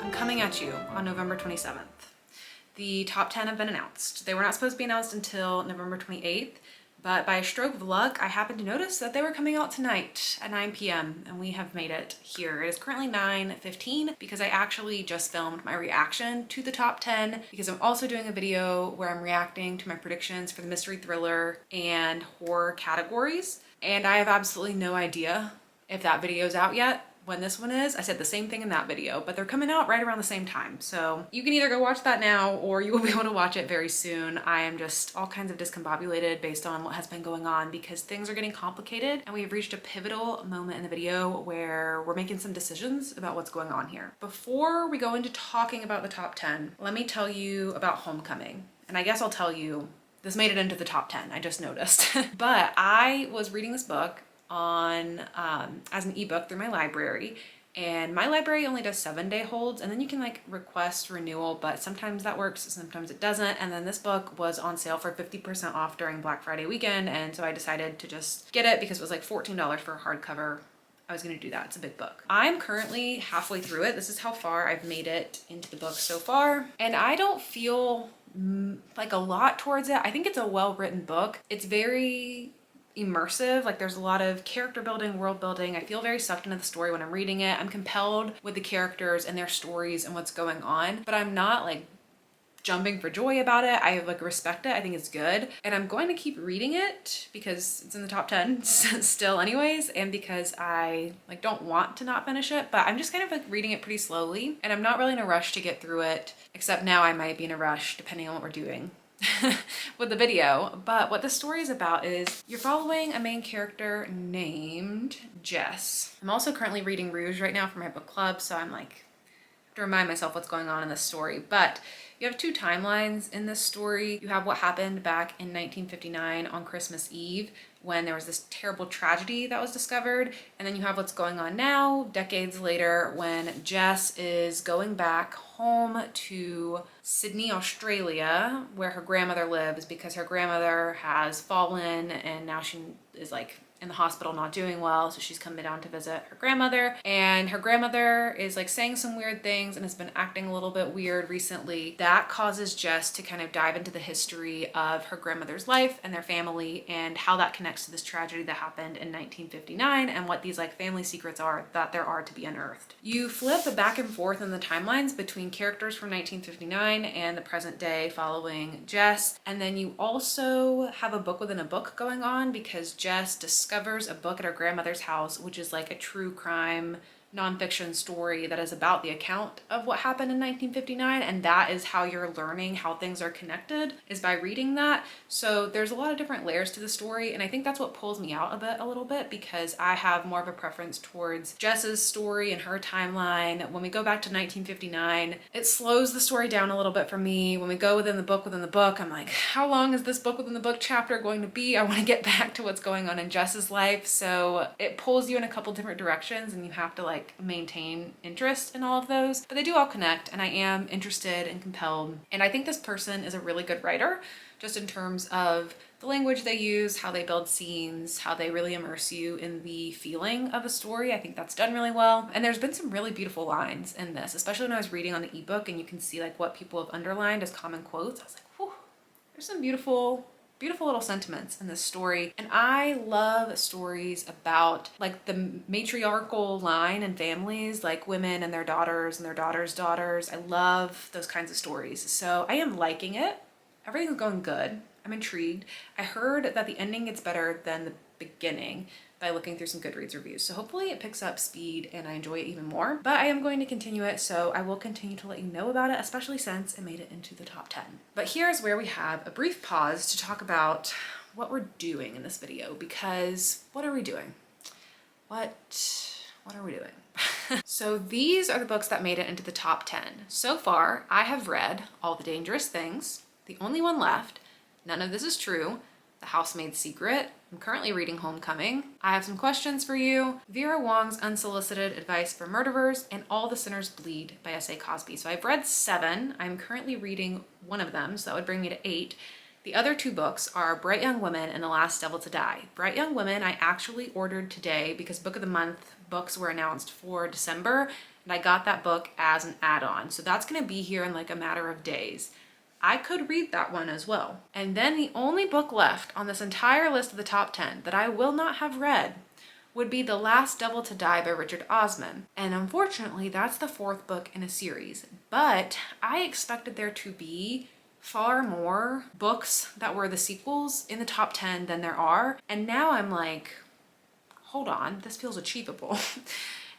I'm coming at you on November 27th. The top 10 have been announced. They were not supposed to be announced until November 28th, but by a stroke of luck, I happened to notice that they were coming out tonight at 9 p.m. and we have made it here. It is currently 9:15 because I actually just filmed my reaction to the top 10 because I'm also doing a video where I'm reacting to my predictions for the mystery, thriller, and horror categories. And I have absolutely no idea if that video is out yet. When this one is, I said the same thing in that video, but they're coming out right around the same time. So you can either go watch that now or you will be able to watch it very soon. I am just all kinds of discombobulated based on what has been going on because things are getting complicated and we've reached a pivotal moment in the video where we're making some decisions about what's going on here. Before we go into talking about the top 10, let me tell you about Homecoming. And I guess I'll tell you, this made it into the top 10, I just noticed. But I was reading this book on as an ebook through my library, and my library only does 7-day holds, and then you can like request renewal, but sometimes that works, sometimes it doesn't. And then this book was on sale for 50% off during Black Friday weekend, and so I decided to just get it because it was like $14 for a hardcover. I was gonna do that. It's a big book. I'm currently halfway through it. This is how far I've made it into the book so far, and I don't feel like a lot towards it. I think it's a well-written book. It's very immersive. Like there's a lot of character building, world building. I feel very sucked into the story when I'm reading it. I'm compelled with the characters and their stories and what's going on, but I'm not like jumping for joy about it. I like respect it. I think it's good. And I'm going to keep reading it because it's in the top 10 still anyways, and because I like don't want to not finish it, but I'm just kind of like reading it pretty slowly and I'm not really in a rush to get through it, except now I might be in a rush depending on what we're doing with the video. But what the story is about is you're following a main character named Jess. I'm also currently reading Rouge right now for my book club, so I'm like to remind myself what's going on in this story. But you have two timelines in this story. You have what happened back in 1959 on Christmas Eve when there was this terrible tragedy that was discovered, and then you have what's going on now, decades later, when Jess is going back home to Sydney, Australia, where her grandmother lives because her grandmother has fallen and now she is like in the hospital not doing well, so she's coming down to visit her grandmother, and her grandmother is like saying some weird things and has been acting a little bit weird recently. That causes Jess to kind of dive into the history of her grandmother's life and their family and how that connects to this tragedy that happened in 1959 and what these like family secrets are that there are to be unearthed. You flip back and forth in the timelines between characters from 1959 and the present day following Jess, and then you also have a book within a book going on because Jess discovers a book at her grandmother's house, which is like a true crime nonfiction story that is about the account of what happened in 1959, and that is how you're learning how things are connected, is by reading that. So there's a lot of different layers to the story, and I think that's what pulls me out a little bit because I have more of a preference towards Jess's story and her timeline. When we go back to 1959, it slows the story down a little bit for me. When we go within the book, I'm like, how long is this book within the book chapter going to be? I want to get back to what's going on in Jess's life. So it pulls you in a couple different directions and you have to like maintain interest in all of those, but they do all connect, and I am interested and compelled. And I think this person is a really good writer, just in terms of the language they use, how they build scenes, how they really immerse you in the feeling of a story. I think that's done really well. And there's been some really beautiful lines in this, especially when I was reading on the ebook and you can see like what people have underlined as common quotes. I was like, whew, there's some beautiful little sentiments in this story. And I love stories about like the matriarchal line in families, like women and their daughters and their daughters' daughters. I love those kinds of stories. So I am liking it. Everything's going good. I'm intrigued. I heard that the ending gets better than the beginning by looking through some Goodreads reviews. So hopefully it picks up speed and I enjoy it even more. But I am going to continue it, so I will continue to let you know about it, especially since it made it into the top 10. But here's where we have a brief pause to talk about what we're doing in this video, because what are we doing? What What are we doing? So these are the books that made it into the top 10. So far, I have read All the Dangerous Things, the only one left, None of This Is True, The Housemaid's Secret. I'm currently reading Homecoming. I have some questions for you, Vera Wong's Unsolicited Advice for Murderers, and All the Sinners Bleed by S.A. Cosby. So I've read 7. I'm currently reading one of them, so that would bring me to 8. The other 2 books are Bright Young Women and The Last Devil to Die. Bright Young Women I actually ordered today because Book of the Month books were announced for December, and I got that book as an add-on. So that's gonna be here in like a matter of days. I could read that one as well. And then the only book left on this entire list of the top 10 that I will not have read would be The Last Devil to Die by Richard Osman. And unfortunately, that's the 4th book in a series. But I expected there to be far more books that were the sequels in the top 10 than there are. And now I'm like, hold on, this feels achievable.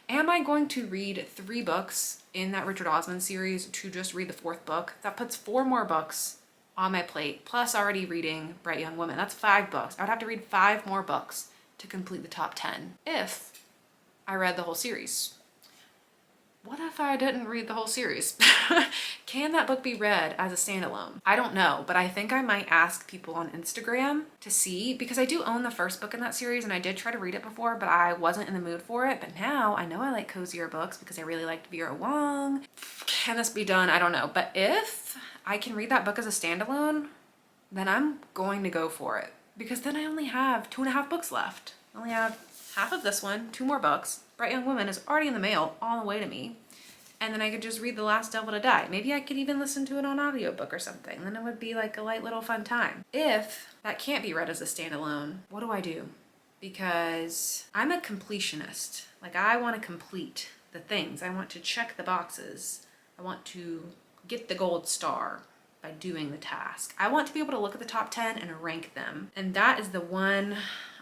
Am I going to read 3 books in that Richard Osman series to just read the 4th book? That puts 4 more books on my plate, plus already reading Bright Young Women. That's 5 books. I would have to read 5 more books to complete the top 10 if I read the whole series. What if I didn't read the whole series? Can that book be read as a standalone? I don't know, but I think I might ask people on Instagram to see, because I do own the 1st book in that series and I did try to read it before, but I wasn't in the mood for it. But now I know I like cozier books because I really liked Vera Wong. Can this be done? I don't know. But if I can read that book as a standalone, then I'm going to go for it, because then I only have 2.5 books left. I only have half of this one, 2 more books. Bright Young Woman is already in the mail on the way to me. And then I could just read The Last Devil to Die. Maybe I could even listen to it on audiobook or something. Then it would be like a light little fun time. If that can't be read as a standalone, what do I do? Because I'm a completionist. Like, I want to complete the things. I want to check the boxes. I want to get the gold star by doing the task. I want to be able to look at the top 10 and rank them. And that is the one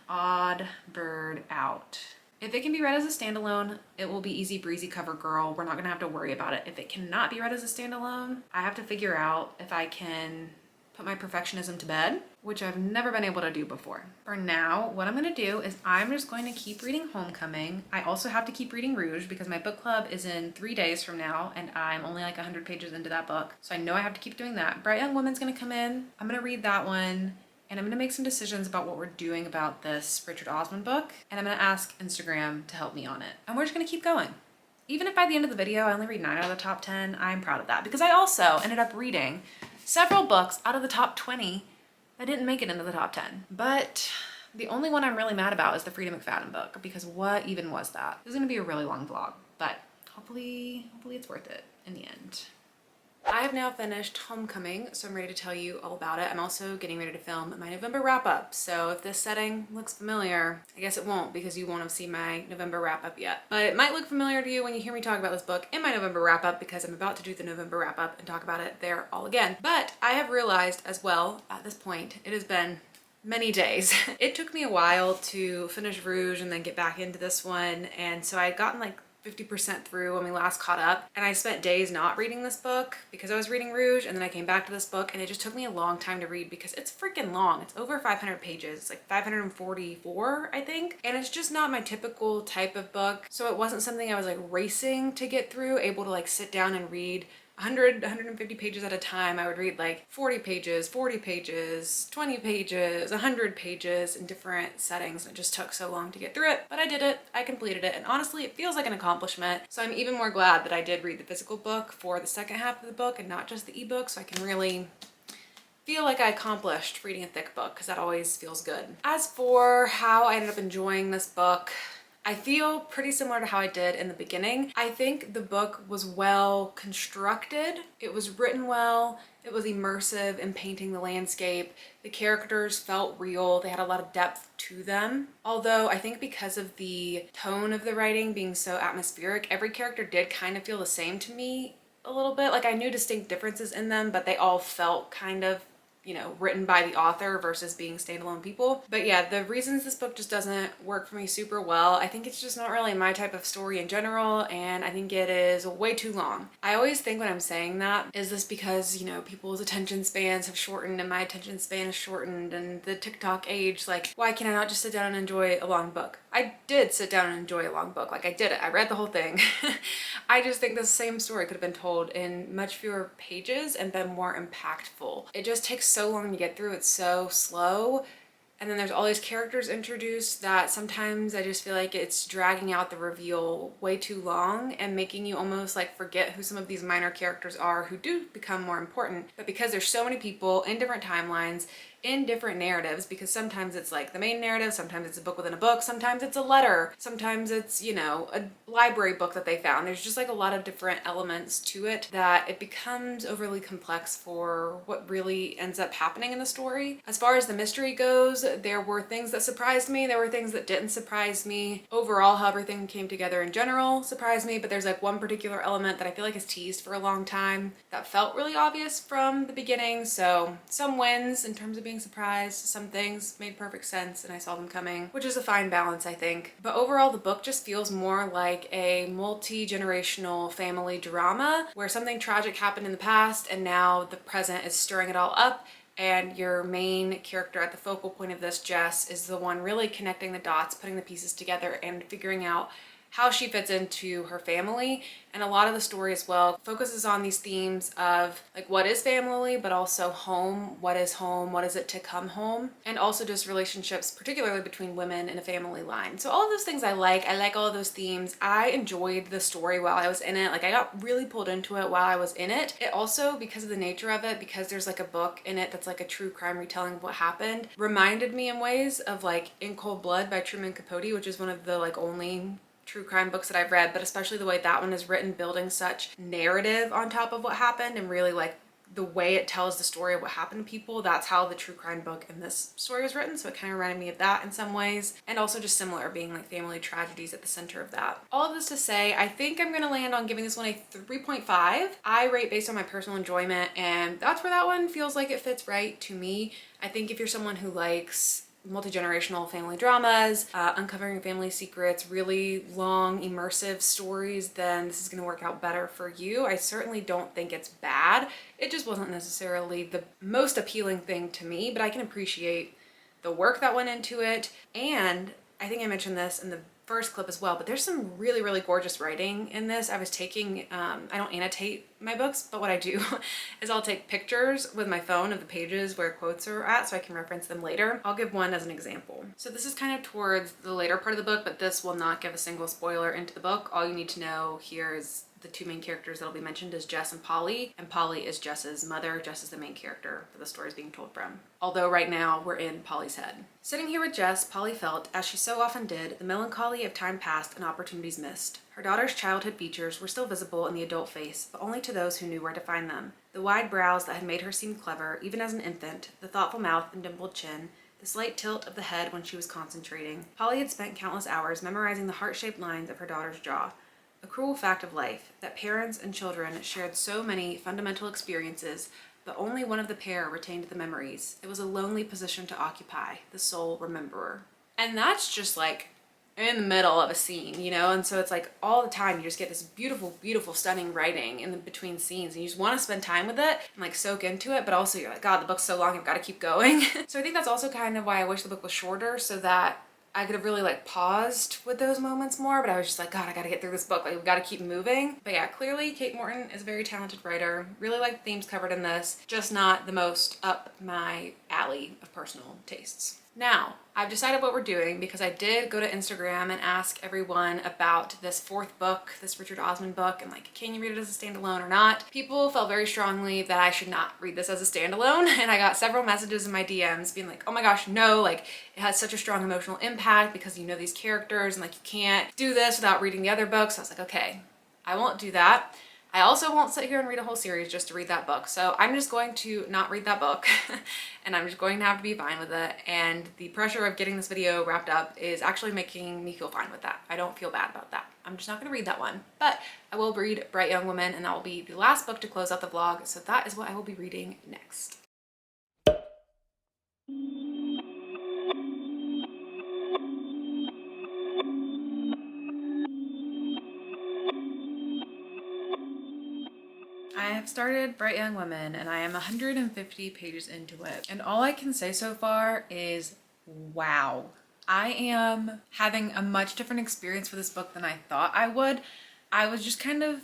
odd bird out. If it can be read as a standalone, it will be easy breezy cover girl. We're not gonna have to worry about it. If it cannot be read as a standalone, I have to figure out if I can put my perfectionism to bed, which I've never been able to do before. For now, what I'm gonna do is I'm just going to keep reading Homecoming. I also have to keep reading Rouge because my book club is in 3 days from now and I'm only like 100 pages into that book. So I know I have to keep doing that. Bright Young Woman's gonna come in. I'm gonna read that one. And I'm gonna make some decisions about what we're doing about this Richard Osman book. And I'm gonna ask Instagram to help me on it. And we're just gonna keep going. Even if by the end of the video, I only read 9 out of the top 10, I'm proud of that. Because I also ended up reading several books out of the top 20 that didn't make it into the top 10. But the only one I'm really mad about is the Frida McFadden book, because what even was that? This is gonna be a really long vlog, but hopefully it's worth it in the end. I have now finished Homecoming, so I'm ready to tell you all about it. I'm also getting ready to film my November wrap-up, so if this setting looks familiar, I guess it won't, because you won't have seen my November wrap-up yet. But it might look familiar to you when you hear me talk about this book in my November wrap-up, because I'm about to do the November wrap-up and talk about it there all again. But I have realized as well, at this point, it has been many days. It took me a while to finish Rouge and then get back into this one, and so I had gotten like 50% through when we last caught up, and I spent days not reading this book because I was reading Rouge, and then I came back to this book and it just took me a long time to read because it's freaking long. It's over 500 pages. It's like 544, I think, and it's just not my typical type of book, so it wasn't something I was like racing to get through, able to like sit down and read 100, 150 pages at a time. I would read like 40 pages, 20 pages, 100 pages in different settings. It just took so long to get through it, but I did it. I completed it, and honestly, it feels like an accomplishment. So I'm even more glad that I did read the physical book for the second half of the book and not just the ebook, so I can really feel like I accomplished reading a thick book, because that always feels good. As for how I ended up enjoying this book, I feel pretty similar to how I did in the beginning. I think the book was well constructed. It was written well. It was immersive in painting the landscape. The characters felt real. They had a lot of depth to them. Although I think because of the tone of the writing being so atmospheric, every character did kind of feel the same to me a little bit. Like, I knew distinct differences in them, but they all felt kind of you know, written by the author versus being standalone people. But yeah, the reasons this book just doesn't work for me super well, I think it's just not really my type of story in general, and I think it is way too long. I always think when I'm saying that, is this because, you know, people's attention spans have shortened and my attention span is shortened and the TikTok age, like, why can I not just sit down and enjoy a long book? I did sit down and enjoy a long book. Like, I did it. I read the whole thing. I just think the same story could have been told in much fewer pages and been more impactful. It just takes so long to get through. It's so slow. And then there's all these characters introduced that sometimes I just feel like it's dragging out the reveal way too long and making you almost like forget who some of these minor characters are who do become more important. But because there's so many people in different timelines, in different narratives, because sometimes it's like the main narrative, sometimes it's a book within a book, sometimes it's a letter, sometimes it's, you know, a library book that they found. There's just like a lot of different elements to it that it becomes overly complex for what really ends up happening in the story. As far as the mystery goes, there were things that surprised me, there were things that didn't surprise me. Overall, how everything came together in general surprised me, but there's like one particular element that I feel like is teased for a long time that felt really obvious from the beginning. So some wins in terms of being surprised, some things made perfect sense and I saw them coming, which is a fine balance, I think. But overall, the book just feels more like a multi-generational family drama where something tragic happened in the past and now the present is stirring it all up, and your main character at the focal point of this, Jess, is the one really connecting the dots, putting the pieces together and figuring out how she fits into her family. And a lot of the story as well focuses on these themes of like, what is family, but also home, what is it to come home, and also just relationships, particularly between women in a family line. So all of those things I like all of those themes. I enjoyed the story while I was in it. Like, I got really pulled into it while I was in it. It also, because of the nature of it, because there's like a book in it that's like a true crime retelling of what happened, reminded me in ways of like In Cold Blood by Truman Capote, which is one of the like only true crime books that I've read, but especially the way that one is written, building such narrative on top of what happened and really like the way it tells the story of what happened to people. That's how the true crime book in this story was written, so it kind of reminded me of that in some ways, and also just similar, being like family tragedies at the center of that. All of this to say, I think I'm gonna land on giving this one a 3.5. I rate based on my personal enjoyment, and that's where that one feels like it fits right to me. I think if you're someone who likes multi-generational family dramas, uncovering family secrets, really long immersive stories, then this is going to work out better for you. I certainly don't think it's bad. It just wasn't necessarily the most appealing thing to me, but I can appreciate the work that went into it. And I think I mentioned this in the first clip as well, but there's some really, really gorgeous writing in this. I was taking, I don't annotate my books, but what I do is I'll take pictures with my phone of the pages where quotes are at so I can reference them later. I'll give one as an example. So this is kind of towards the later part of the book, but this will not give a single spoiler into the book. All you need to know here is the two main characters that'll be mentioned is Jess and Polly is Jess's mother. Jess is the main character that the story is being told from. Although right now we're in Polly's head. Sitting here with Jess, Polly felt, as she so often did, the melancholy of time past and opportunities missed. Her daughter's childhood features were still visible in the adult face, but only to those who knew where to find them. The wide brows that had made her seem clever, even as an infant, the thoughtful mouth and dimpled chin, the slight tilt of the head when she was concentrating. Polly had spent countless hours memorizing the heart-shaped lines of her daughter's jaw. A cruel fact of life, that parents and children shared so many fundamental experiences, but only one of the pair retained the memories. It was a lonely position to occupy, the sole rememberer. And that's just like in the middle of a scene, you know? And so it's like all the time you just get this beautiful, beautiful, stunning writing in the between scenes, and you just want to spend time with it and like soak into it, but also you're like, God, the book's so long, I've got to keep going. So I think that's also kind of why I wish the book was shorter, so that I could have really like paused with those moments more, but I was just like, God, I gotta get through this book. Like, we gotta keep moving. But yeah, clearly Kate Morton is a very talented writer. Really like the themes covered in this, just not the most up my alley of personal tastes. Now, I've decided what we're doing because I did go to Instagram and ask everyone about this fourth book, this Richard Osman book, and like, can you read it as a standalone or not? People felt very strongly that I should not read this as a standalone, and I got several messages in my DMs being like, oh my gosh, no, like it has such a strong emotional impact because you know these characters and like you can't do this without reading the other books. So I was like, okay, I won't do that. I also won't sit here and read a whole series just to read that book. So I'm just going to not read that book and I'm just going to have to be fine with it. And the pressure of getting this video wrapped up is actually making me feel fine with that. I don't feel bad about that. I'm just not gonna read that one, but I will read Bright Young Woman, and that will be the last book to close out the vlog. So that is what I will be reading next. I have started Bright Young Women and I am 150 pages into it. And all I can say so far is wow. I am having a much different experience with this book than I thought I would. I was just kind of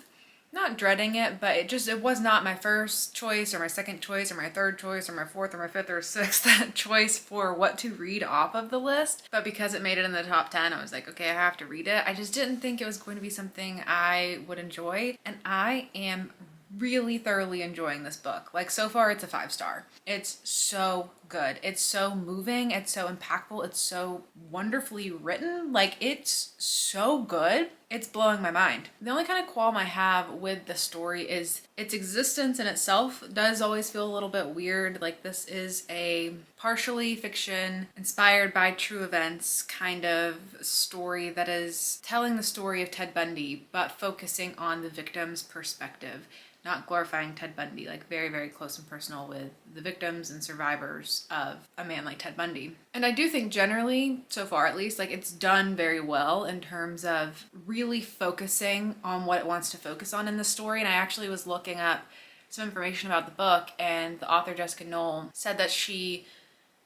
not dreading it, but it was not my first choice or my second choice or my third choice or my fourth or my fifth or sixth choice for what to read off of the list. But because it made it in the top 10, I was like, okay, I have to read it. I just didn't think it was going to be something I would enjoy. And I am really thoroughly enjoying this book. Like, so far it's a 5-star. It's so good. It's so moving. It's so impactful. It's so wonderfully written. Like, it's so good. It's blowing my mind. The only kind of qualm I have with the story is its existence in itself does always feel a little bit weird. Like, this is a partially fiction inspired by true events kind of story that is telling the story of Ted Bundy, but focusing on the victim's perspective. Not glorifying Ted Bundy, like very, very close and personal with the victims and survivors of a man like Ted Bundy. And I do think generally, so far at least, like it's done very well in terms of really focusing on what it wants to focus on in the story. And I actually was looking up some information about the book, and the author Jessica Knoll said that she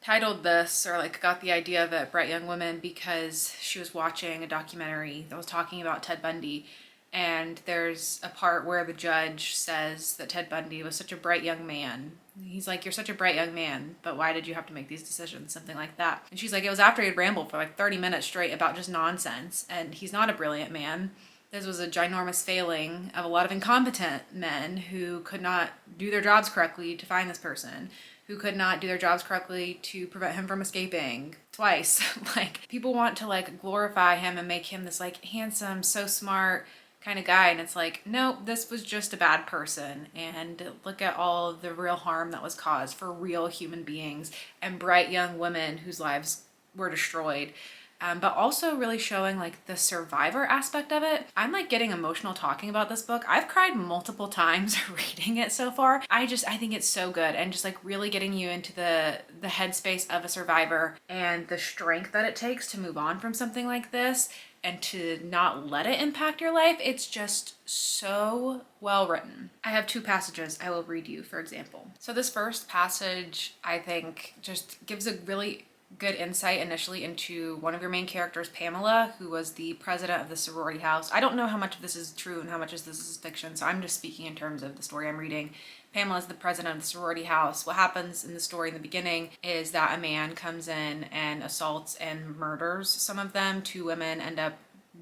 titled this, or like got the idea of it, Bright Young Women, because she was watching a documentary that was talking about Ted Bundy. And there's a part where the judge says that Ted Bundy was such a bright young man. He's like, you're such a bright young man, but why did you have to make these decisions? Something like that. And she's like, it was after he had rambled for like 30 minutes straight about just nonsense. And he's not a brilliant man. This was a ginormous failing of a lot of incompetent men who could not do their jobs correctly to find this person, who could not do their jobs correctly to prevent him from escaping twice. Like, people want to like glorify him and make him this like handsome, so smart kind of guy, and it's like, no, this was just a bad person, and look at all of the real harm that was caused for real human beings and bright young women whose lives were destroyed. But also really showing like the survivor aspect of it. I'm like getting emotional talking about this book. I've cried multiple times reading it so far. I think it's so good, and just like really getting you into the headspace of a survivor and the strength that it takes to move on from something like this and to not let it impact your life. It's just so well written. I have 2 passages I will read you, for example. So this first passage, I think, just gives a really good insight initially into one of your main characters, Pamela, who was the president of the sorority house. I don't know how much of this is true and how much of this is fiction, so I'm just speaking in terms of the story I'm reading. Pamela is the president of the sorority house. What happens in the story in the beginning is that a man comes in and assaults and murders some of them. 2 women end up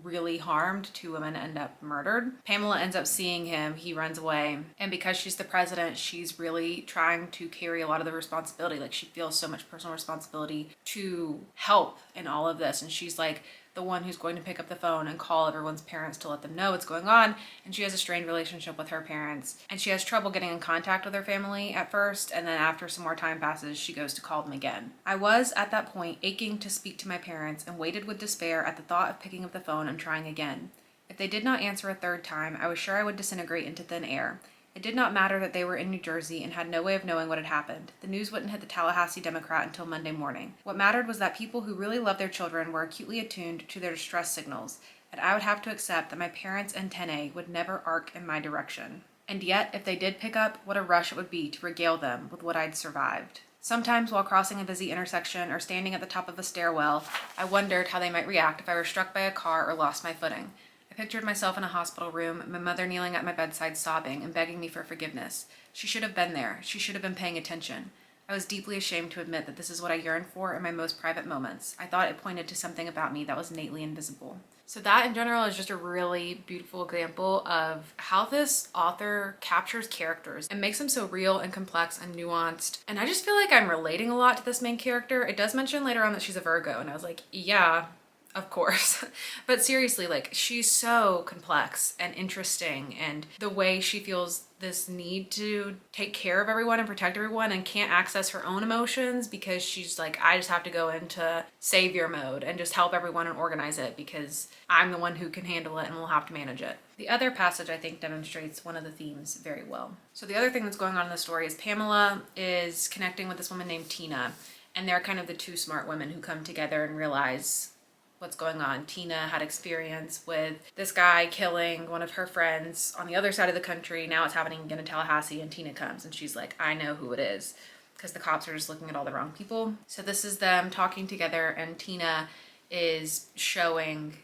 really harmed, 2 women end up murdered. Pamela ends up seeing him, he runs away, and because she's the president, she's really trying to carry a lot of the responsibility. Like, she feels so much personal responsibility to help in all of this, and she's like the one who's going to pick up the phone and call everyone's parents to let them know what's going on. And she has a strained relationship with her parents, and she has trouble getting in contact with her family at first, and then after some more time passes, she goes to call them again. I was at that point aching to speak to my parents and waited with despair at the thought of picking up the phone and trying again. If they did not answer a 3rd time, I was sure I would disintegrate into thin air. It did not matter that they were in New Jersey and had no way of knowing what had happened. The news wouldn't hit the Tallahassee Democrat until Monday morning. What mattered was that people who really loved their children were acutely attuned to their distress signals, and I would have to accept that my parents' antennae would never arc in my direction. And yet, if they did pick up, what a rush it would be to regale them with what I'd survived. Sometimes while crossing a busy intersection or standing at the top of a stairwell, I wondered how they might react if I were struck by a car or lost my footing. I pictured myself in a hospital room, my mother kneeling at my bedside sobbing and begging me for forgiveness. She should have been there. She should have been paying attention. I was deeply ashamed to admit that this is what I yearned for in my most private moments. I thought it pointed to something about me that was innately invisible. So that in general is just a really beautiful example of how this author captures characters and makes them so real and complex and nuanced. And I just feel like I'm relating a lot to this main character. It does mention later on that she's a Virgo, and I was like, yeah, of course. But seriously, like, she's so complex and interesting, and the way she feels this need to take care of everyone and protect everyone and can't access her own emotions because she's like, I just have to go into savior mode and just help everyone and organize it because I'm the one who can handle it and will have to manage it. The other passage I think demonstrates one of the themes very well. So the other thing that's going on in the story is Pamela is connecting with this woman named Tina. And they're kind of the two smart women who come together and realize what's going on. Tina had experience with this guy killing one of her friends on the other side of the country. Now it's happening again in Tallahassee, and Tina comes and she's like, I know who it is, because the cops are just looking at all the wrong people. So this is them talking together, and Tina is showing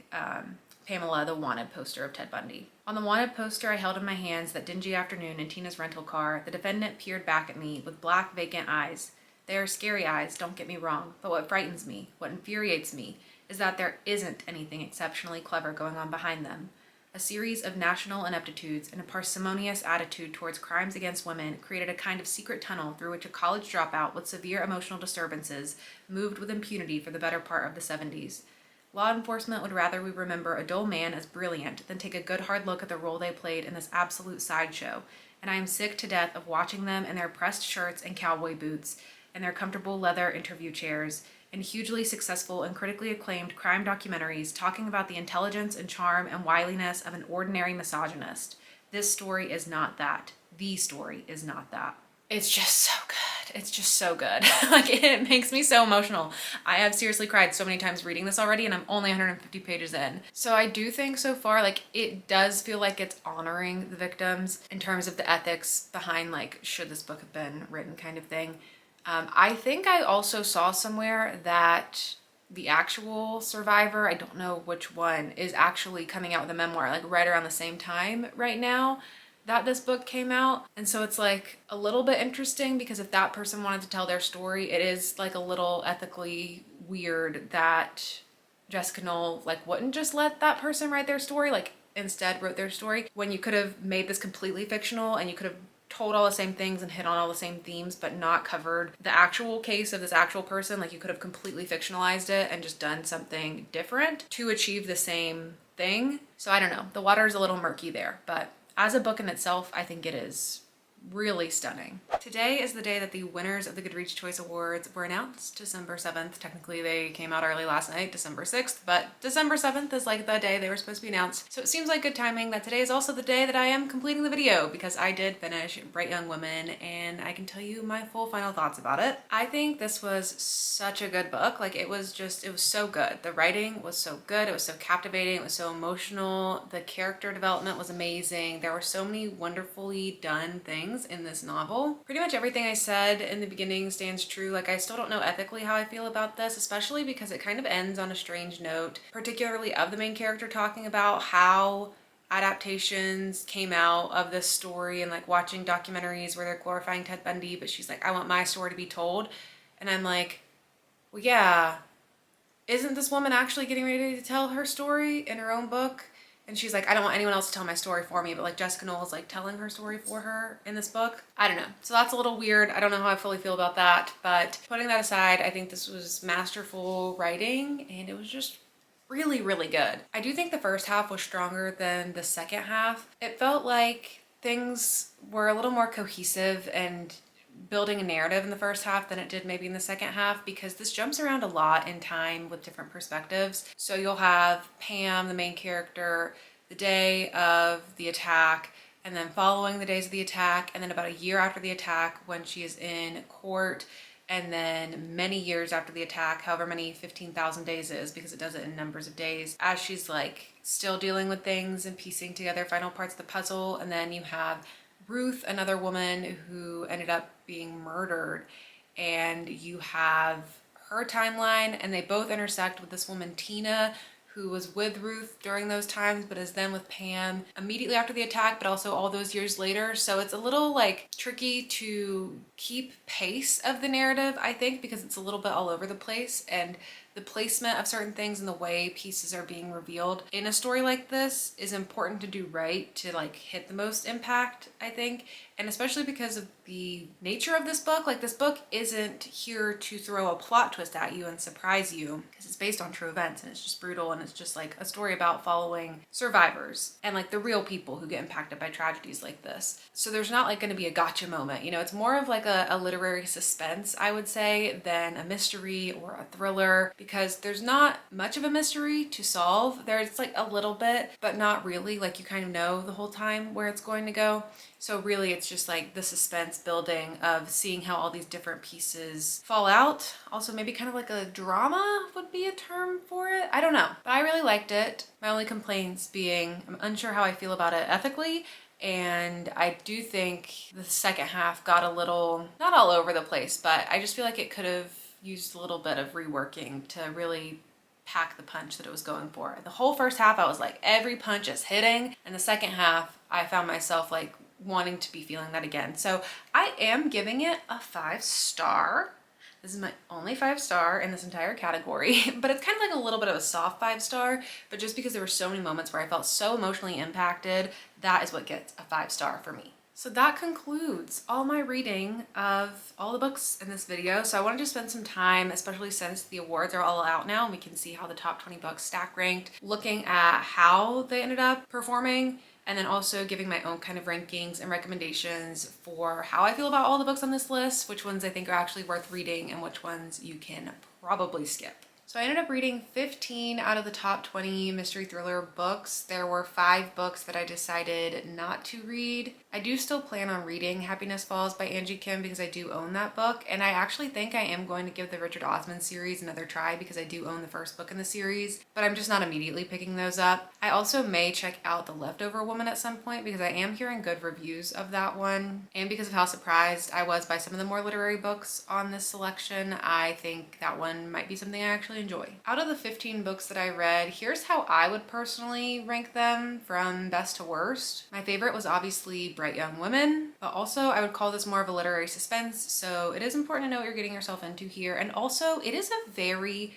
Pamela the wanted poster of Ted Bundy. On the wanted poster I held in my hands that dingy afternoon in Tina's rental car, the defendant peered back at me with black, vacant eyes. They are scary eyes, don't get me wrong, but what frightens me, what infuriates me, is that there isn't anything exceptionally clever going on behind them. A series of national ineptitudes and a parsimonious attitude towards crimes against women created a kind of secret tunnel through which a college dropout with severe emotional disturbances moved with impunity for the better part of the 70s. Law enforcement would rather we remember a dull man as brilliant than take a good hard look at the role they played in this absolute sideshow, and I am sick to death of watching them in their pressed shirts and cowboy boots, and their comfortable leather interview chairs, in hugely successful and critically acclaimed crime documentaries talking about the intelligence and charm and wiliness of an ordinary misogynist. This story is not that. The story is not that. It's just so good. It's just so good. Like, it makes me so emotional. I have seriously cried so many times reading this already, and I'm only 150 pages in. So I do think so far, like, it does feel like it's honoring the victims in terms of the ethics behind, like, should this book have been written kind of thing. I think I also saw somewhere that the actual survivor, I don't know which one, is actually coming out with a memoir, like right around the same time right now that this book came out. And so it's like a little bit interesting, because if that person wanted to tell their story, it is like a little ethically weird that Jessica Knoll like wouldn't just let that person write their story, like instead wrote their story, when you could have made this completely fictional and you could have told all the same things and hit on all the same themes, but not covered the actual case of this actual person. Like, you could have completely fictionalized it and just done something different to achieve the same thing. So I don't know, the water is a little murky there, but as a book in itself, I think it is really stunning. Today is the day that the winners of the Goodreads Choice Awards were announced, December 7th. Technically they came out early last night, December 6th, but December 7th is like the day they were supposed to be announced. So it seems like good timing that today is also the day that I am completing the video, because I did finish Bright Young Women and I can tell you my full final thoughts about it. I think this was such a good book. Like, it was so good. The writing was so good. It was so captivating. It was so emotional. The character development was amazing. There were so many wonderfully done things in this novel. Pretty much everything I said in the beginning stands true. Like, I still don't know ethically how I feel about this, especially because it kind of ends on a strange note, particularly of the main character talking about how adaptations came out of this story and like watching documentaries where they're glorifying Ted Bundy, but she's like, I want my story to be told. And I'm like, well, yeah, isn't this woman actually getting ready to tell her story in her own book? And she's like, I don't want anyone else to tell my story for me, but like Jessica Knoll is like telling her story for her in this book. I don't know. So that's a little weird. I don't know how I fully feel about that, but putting that aside, I think this was masterful writing and it was just really, really good. I do think the first half was stronger than the second half. It felt like things were a little more cohesive and building a narrative in the first half than it did maybe in the second half, because this jumps around a lot in time with different perspectives. So you'll have Pam, the main character, the day of the attack, and then following the days of the attack, and then about a year after the attack when she is in court, and then many years after the attack, however many 15,000 days is, because it does it in numbers of days, as she's like still dealing with things and piecing together final parts of the puzzle. And then you have Ruth, another woman who ended up being murdered, and you have her timeline, and they both intersect with this woman Tina, who was with Ruth during those times but is then with Pam immediately after the attack, but also all those years later. So it's a little like tricky to keep pace of the narrative, I think, because it's a little bit all over the place, and the placement of certain things and the way pieces are being revealed in a story like this is important to do right to like hit the most impact, I think. And especially because of the nature of this book, like this book isn't here to throw a plot twist at you and surprise you, because it's based on true events and it's just brutal, and it's just like a story about following survivors and like the real people who get impacted by tragedies like this. So there's not like going to be a gotcha moment, you know, it's more of like a literary suspense, I would say, than a mystery or a thriller, because there's not much of a mystery to solve. There's like a little bit, but not really. Like you kind of know the whole time where it's going to go. So really it's just like the suspense building of seeing how all these different pieces fall out. Also maybe kind of like a drama would be a term for it. I don't know, but I really liked it. My only complaints being I'm unsure how I feel about it ethically. And I do think the second half got a little, not all over the place, but I just feel like it could have used a little bit of reworking to really pack the punch that it was going for. The whole first half, I was like, every punch is hitting. And the second half, I found myself like wanting to be feeling that again. So I am giving it a 5-star. This is my only 5-star in this entire category, but it's kind of like a little bit of a soft 5-star, but just because there were so many moments where I felt so emotionally impacted, that is what gets a 5-star for me. So that concludes all my reading of all the books in this video. So I wanted to spend some time, especially since the awards are all out now and we can see how the top 20 books stack ranked, looking at how they ended up performing, and then also giving my own kind of rankings and recommendations for how I feel about all the books on this list, which ones I think are actually worth reading and which ones you can probably skip. So I ended up reading 15 out of the top 20 mystery thriller books. There were 5 books that I decided not to read. I do still plan on reading Happiness Falls by Angie Kim because I do own that book, and I actually think I am going to give the Richard Osman series another try because I do own the first book in the series, but I'm just not immediately picking those up. I also may check out The Leftover Woman at some point because I am hearing good reviews of that one, and because of how surprised I was by some of the more literary books on this selection, I think that one might be something I actually enjoy. Out of the 15 books that I read, here's how I would personally rank them from best to worst. My favorite was obviously Bright Young Women, but also I would call this more of a literary suspense, so it is important to know what you're getting yourself into here. And also it is a very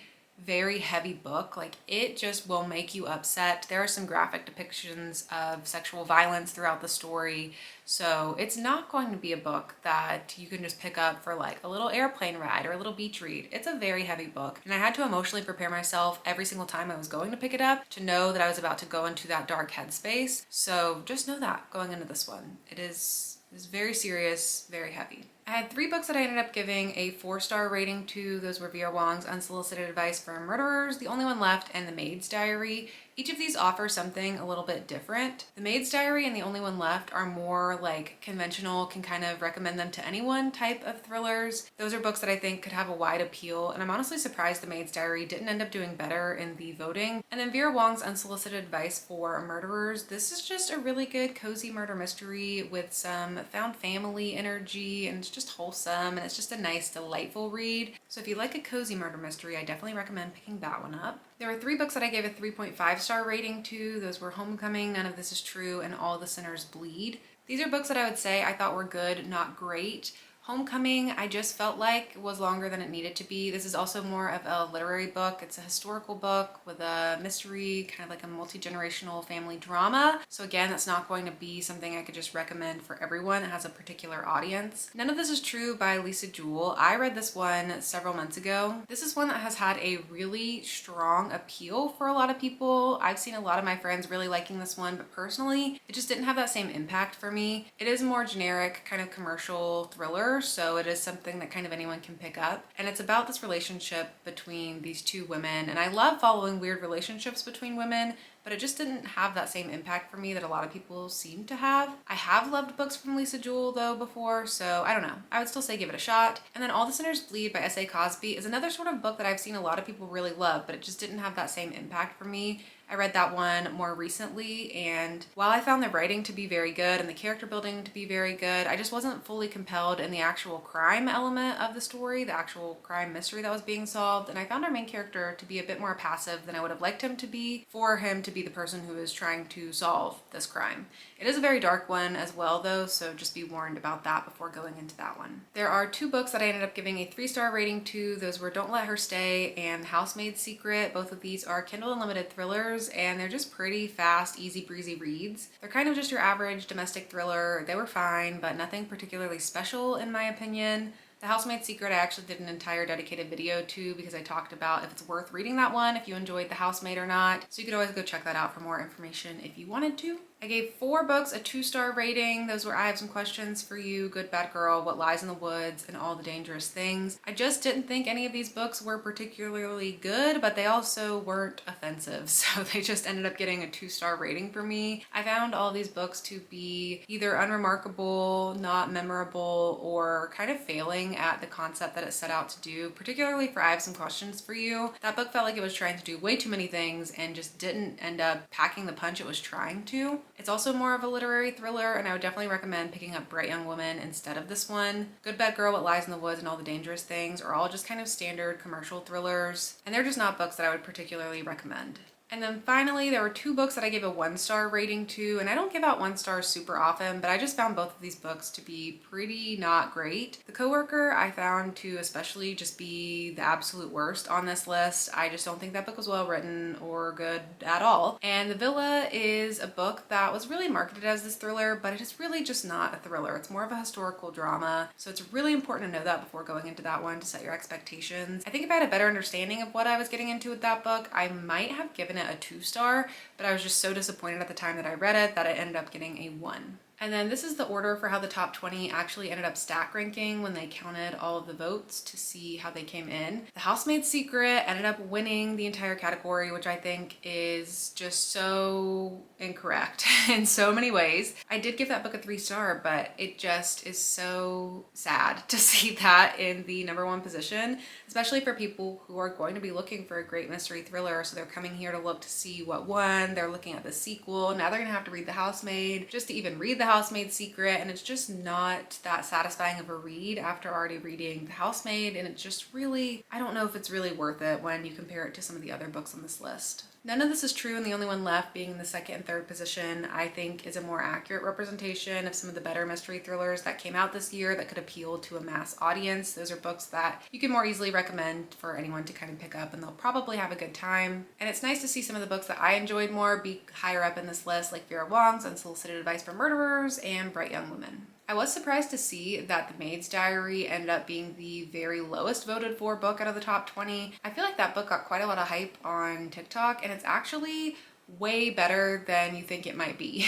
heavy book. Like it just will make you upset. There are some graphic depictions of sexual violence throughout the story, so it's not going to be a book that you can just pick up for like a little airplane ride or a little beach read. It's a very heavy book, and I had to emotionally prepare myself every single time I was going to pick it up to know that I was about to go into that dark headspace. So just know that going into this one, it is very serious, very heavy. I had 3 books that I ended up giving a 4-star rating to. Those were Vera Wong's Unsolicited Advice for Murderers, The Only One Left, and The Maid's Diary. Each of these offer something a little bit different. The Maid's Diary and The Only One Left are more like conventional, can kind of recommend them to anyone type of thrillers. Those are books that I think could have a wide appeal, and I'm honestly surprised The Maid's Diary didn't end up doing better in the voting. And then Vera Wong's Unsolicited Advice for Murderers. This is just a really good cozy murder mystery with some found family energy, and it's just wholesome, and it's just a nice, delightful read. So if you like a cozy murder mystery, I definitely recommend picking that one up. There were 3 books that I gave a 3.5-star rating to. Those were Homecoming, None of This Is True, and All the Sinners Bleed. These are books that I would say I thought were good, not great. Homecoming, I just felt like was longer than it needed to be. This is also more of a literary book. It's a historical book with a mystery, kind of like a multi-generational family drama. So again, that's not going to be something I could just recommend for everyone. It has a particular audience. None of This Is True by Lisa Jewell. I read this one several months ago. This is one that has had a really strong appeal for a lot of people. I've seen a lot of my friends really liking this one, but personally, it just didn't have that same impact for me. It is a more generic kind of commercial thriller, so it is something that kind of anyone can pick up, and it's about this relationship between these 2 women, and I love following weird relationships between women, but it just didn't have that same impact for me that a lot of people seem to have. I have loved books from Lisa Jewell though before, so I don't know. I would still say give it a shot. And then All the Sinners Bleed by S.A. Cosby is another sort of book that I've seen a lot of people really love, but it just didn't have that same impact for me. I read that one more recently, and while I found the writing to be very good and the character building to be very good, I just wasn't fully compelled in the actual crime element of the story, the actual crime mystery that was being solved, and I found our main character to be a bit more passive than I would have liked him to be, for him to be the person who is trying to solve this crime. It is a very dark one as well though, so just be warned about that before going into that one. There are 2 books that I ended up giving a 3-star rating to. Those were Don't Let Her Stay and Housemaid's Secret. Both of these are Kindle Unlimited thrillers, and they're just pretty fast, easy breezy reads. They're kind of just your average domestic thriller. They were fine, but nothing particularly special in my opinion. The Housemaid's Secret I actually did an entire dedicated video to because I talked about if it's worth reading that one, if you enjoyed The Housemaid or not. So you could always go check that out for more information if you wanted to. I gave 4 books a 2-star rating. Those were I Have Some Questions for You, Good Bad Girl, What Lies in the Woods, and All the Dangerous Things. I just didn't think any of these books were particularly good, but they also weren't offensive, so they just ended up getting a 2-star rating for me. I found all these books to be either unremarkable, not memorable, or kind of failing at the concept that it set out to do, particularly for I Have Some Questions for You. That book felt like it was trying to do way too many things and just didn't end up packing the punch it was trying to. It's also more of a literary thriller, and I would definitely recommend picking up Bright Young Woman instead of this one. Good Bad Girl, What Lies in the Woods, and All the Dangerous Things are all just kind of standard commercial thrillers, and they're just not books that I would particularly recommend. And then finally, there were 2 books that I gave a 1-star rating to, and I don't give out 1 stars super often, but I just found both of these books to be pretty not great. The Coworker I found to especially just be the absolute worst on this list. I just don't think that book was well written or good at all. And The Villa is a book that was really marketed as this thriller, but it is really just not a thriller. It's more of a historical drama, so it's really important to know that before going into that one to set your expectations. I think if I had a better understanding of what I was getting into with that book, I might have given it a 2-star, but I was just so disappointed at the time that I read it that I ended up getting a 1. And then this is the order for how the top 20 actually ended up stack ranking when they counted all of the votes to see how they came in. The Housemaid's Secret ended up winning the entire category, which I think is just so incorrect in so many ways. I did give that book a 3-star, but it just is so sad to see that in the #1 position, especially for people who are going to be looking for a great mystery thriller. So they're coming here to look to see what won, they're looking at the sequel, now they're gonna have to read The Housemaid just to even read The Housemaid's Secret, and it's just not that satisfying of a read after already reading The Housemaid, and it's just really, I don't know if it's really worth it when you compare it to some of the other books on this list. None of this is true, and the only one left being the 2nd and 3rd position I think is a more accurate representation of some of the better mystery thrillers that came out this year that could appeal to a mass audience. Those are books that you can more easily recommend for anyone to kind of pick up, and they'll probably have a good time. And it's nice to see some of the books that I enjoyed more be higher up in this list, like Vera Wong's Unsolicited Advice for Murderers and Bright Young Women. I was surprised to see that The Maid's Diary ended up being the very lowest voted for book out of the top 20. I feel like that book got quite a lot of hype on TikTok, and it's actually way better than you think it might be.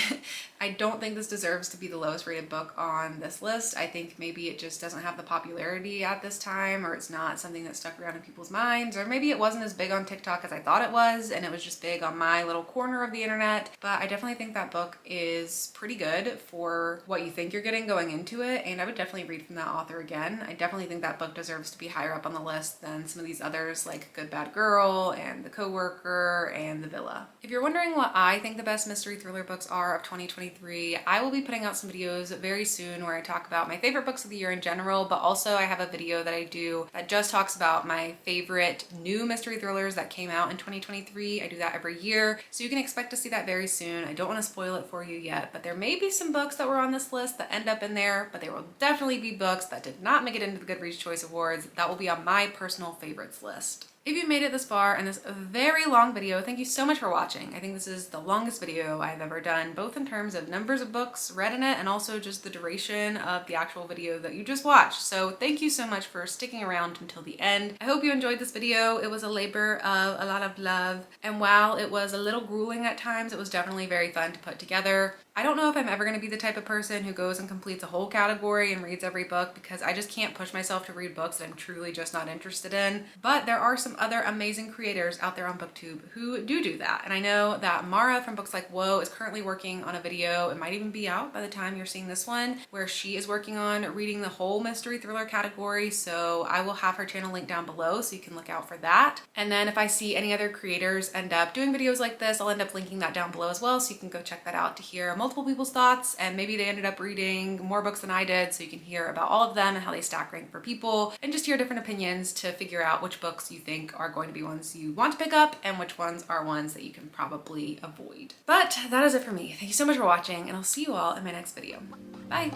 I don't think this deserves to be the lowest rated book on this list. I think maybe it just doesn't have the popularity at this time, or it's not something that stuck around in people's minds, or maybe it wasn't as big on TikTok as I thought it was, and it was just big on my little corner of the internet. But I definitely think that book is pretty good for what you think you're getting going into it, and I would definitely read from that author again. I definitely think that book deserves to be higher up on the list than some of these others like Good Bad Girl and The Coworker and The Villa. If you're wondering what I think the best mystery thriller books are of 2023, I will be putting out some videos very soon where I talk about my favorite books of the year in general, but also I have a video that I do that just talks about my favorite new mystery thrillers that came out in 2023. I do that every year, so you can expect to see that very soon. I don't want to spoil it for you yet, but there may be some books that were on this list that end up in there, but there will definitely be books that did not make it into the Goodreads Choice Awards that will be on my personal favorites list. If you made it this far in this very long video, thank you so much for watching. I think this is the longest video I've ever done, both in terms of numbers of books read in it and also just the duration of the actual video that you just watched. So thank you so much for sticking around until the end. I hope you enjoyed this video. It was a labor of a lot of love, and while it was a little grueling at times, it was definitely very fun to put together. I don't know if I'm ever going to be the type of person who goes and completes a whole category and reads every book, because I just can't push myself to read books that I'm truly just not interested in. But there are some other amazing creators out there on booktube who do that. And I know that Mara from Books Like Whoa is currently working on a video, it might even be out by the time you're seeing this one, where she is working on reading the whole mystery thriller category. So I will have her channel linked down below so you can look out for that. And then if I see any other creators end up doing videos like this, I'll end up linking that down below as well, so you can go check that out to hear multiple people's thoughts, and maybe they ended up reading more books than I did, so you can hear about all of them and how they stack rank for people, and just hear different opinions to figure out which books you think are going to be ones you want to pick up and which ones are ones that you can probably avoid. But that is it for me. Thank you so much for watching, and I'll see you all in my next video. Bye!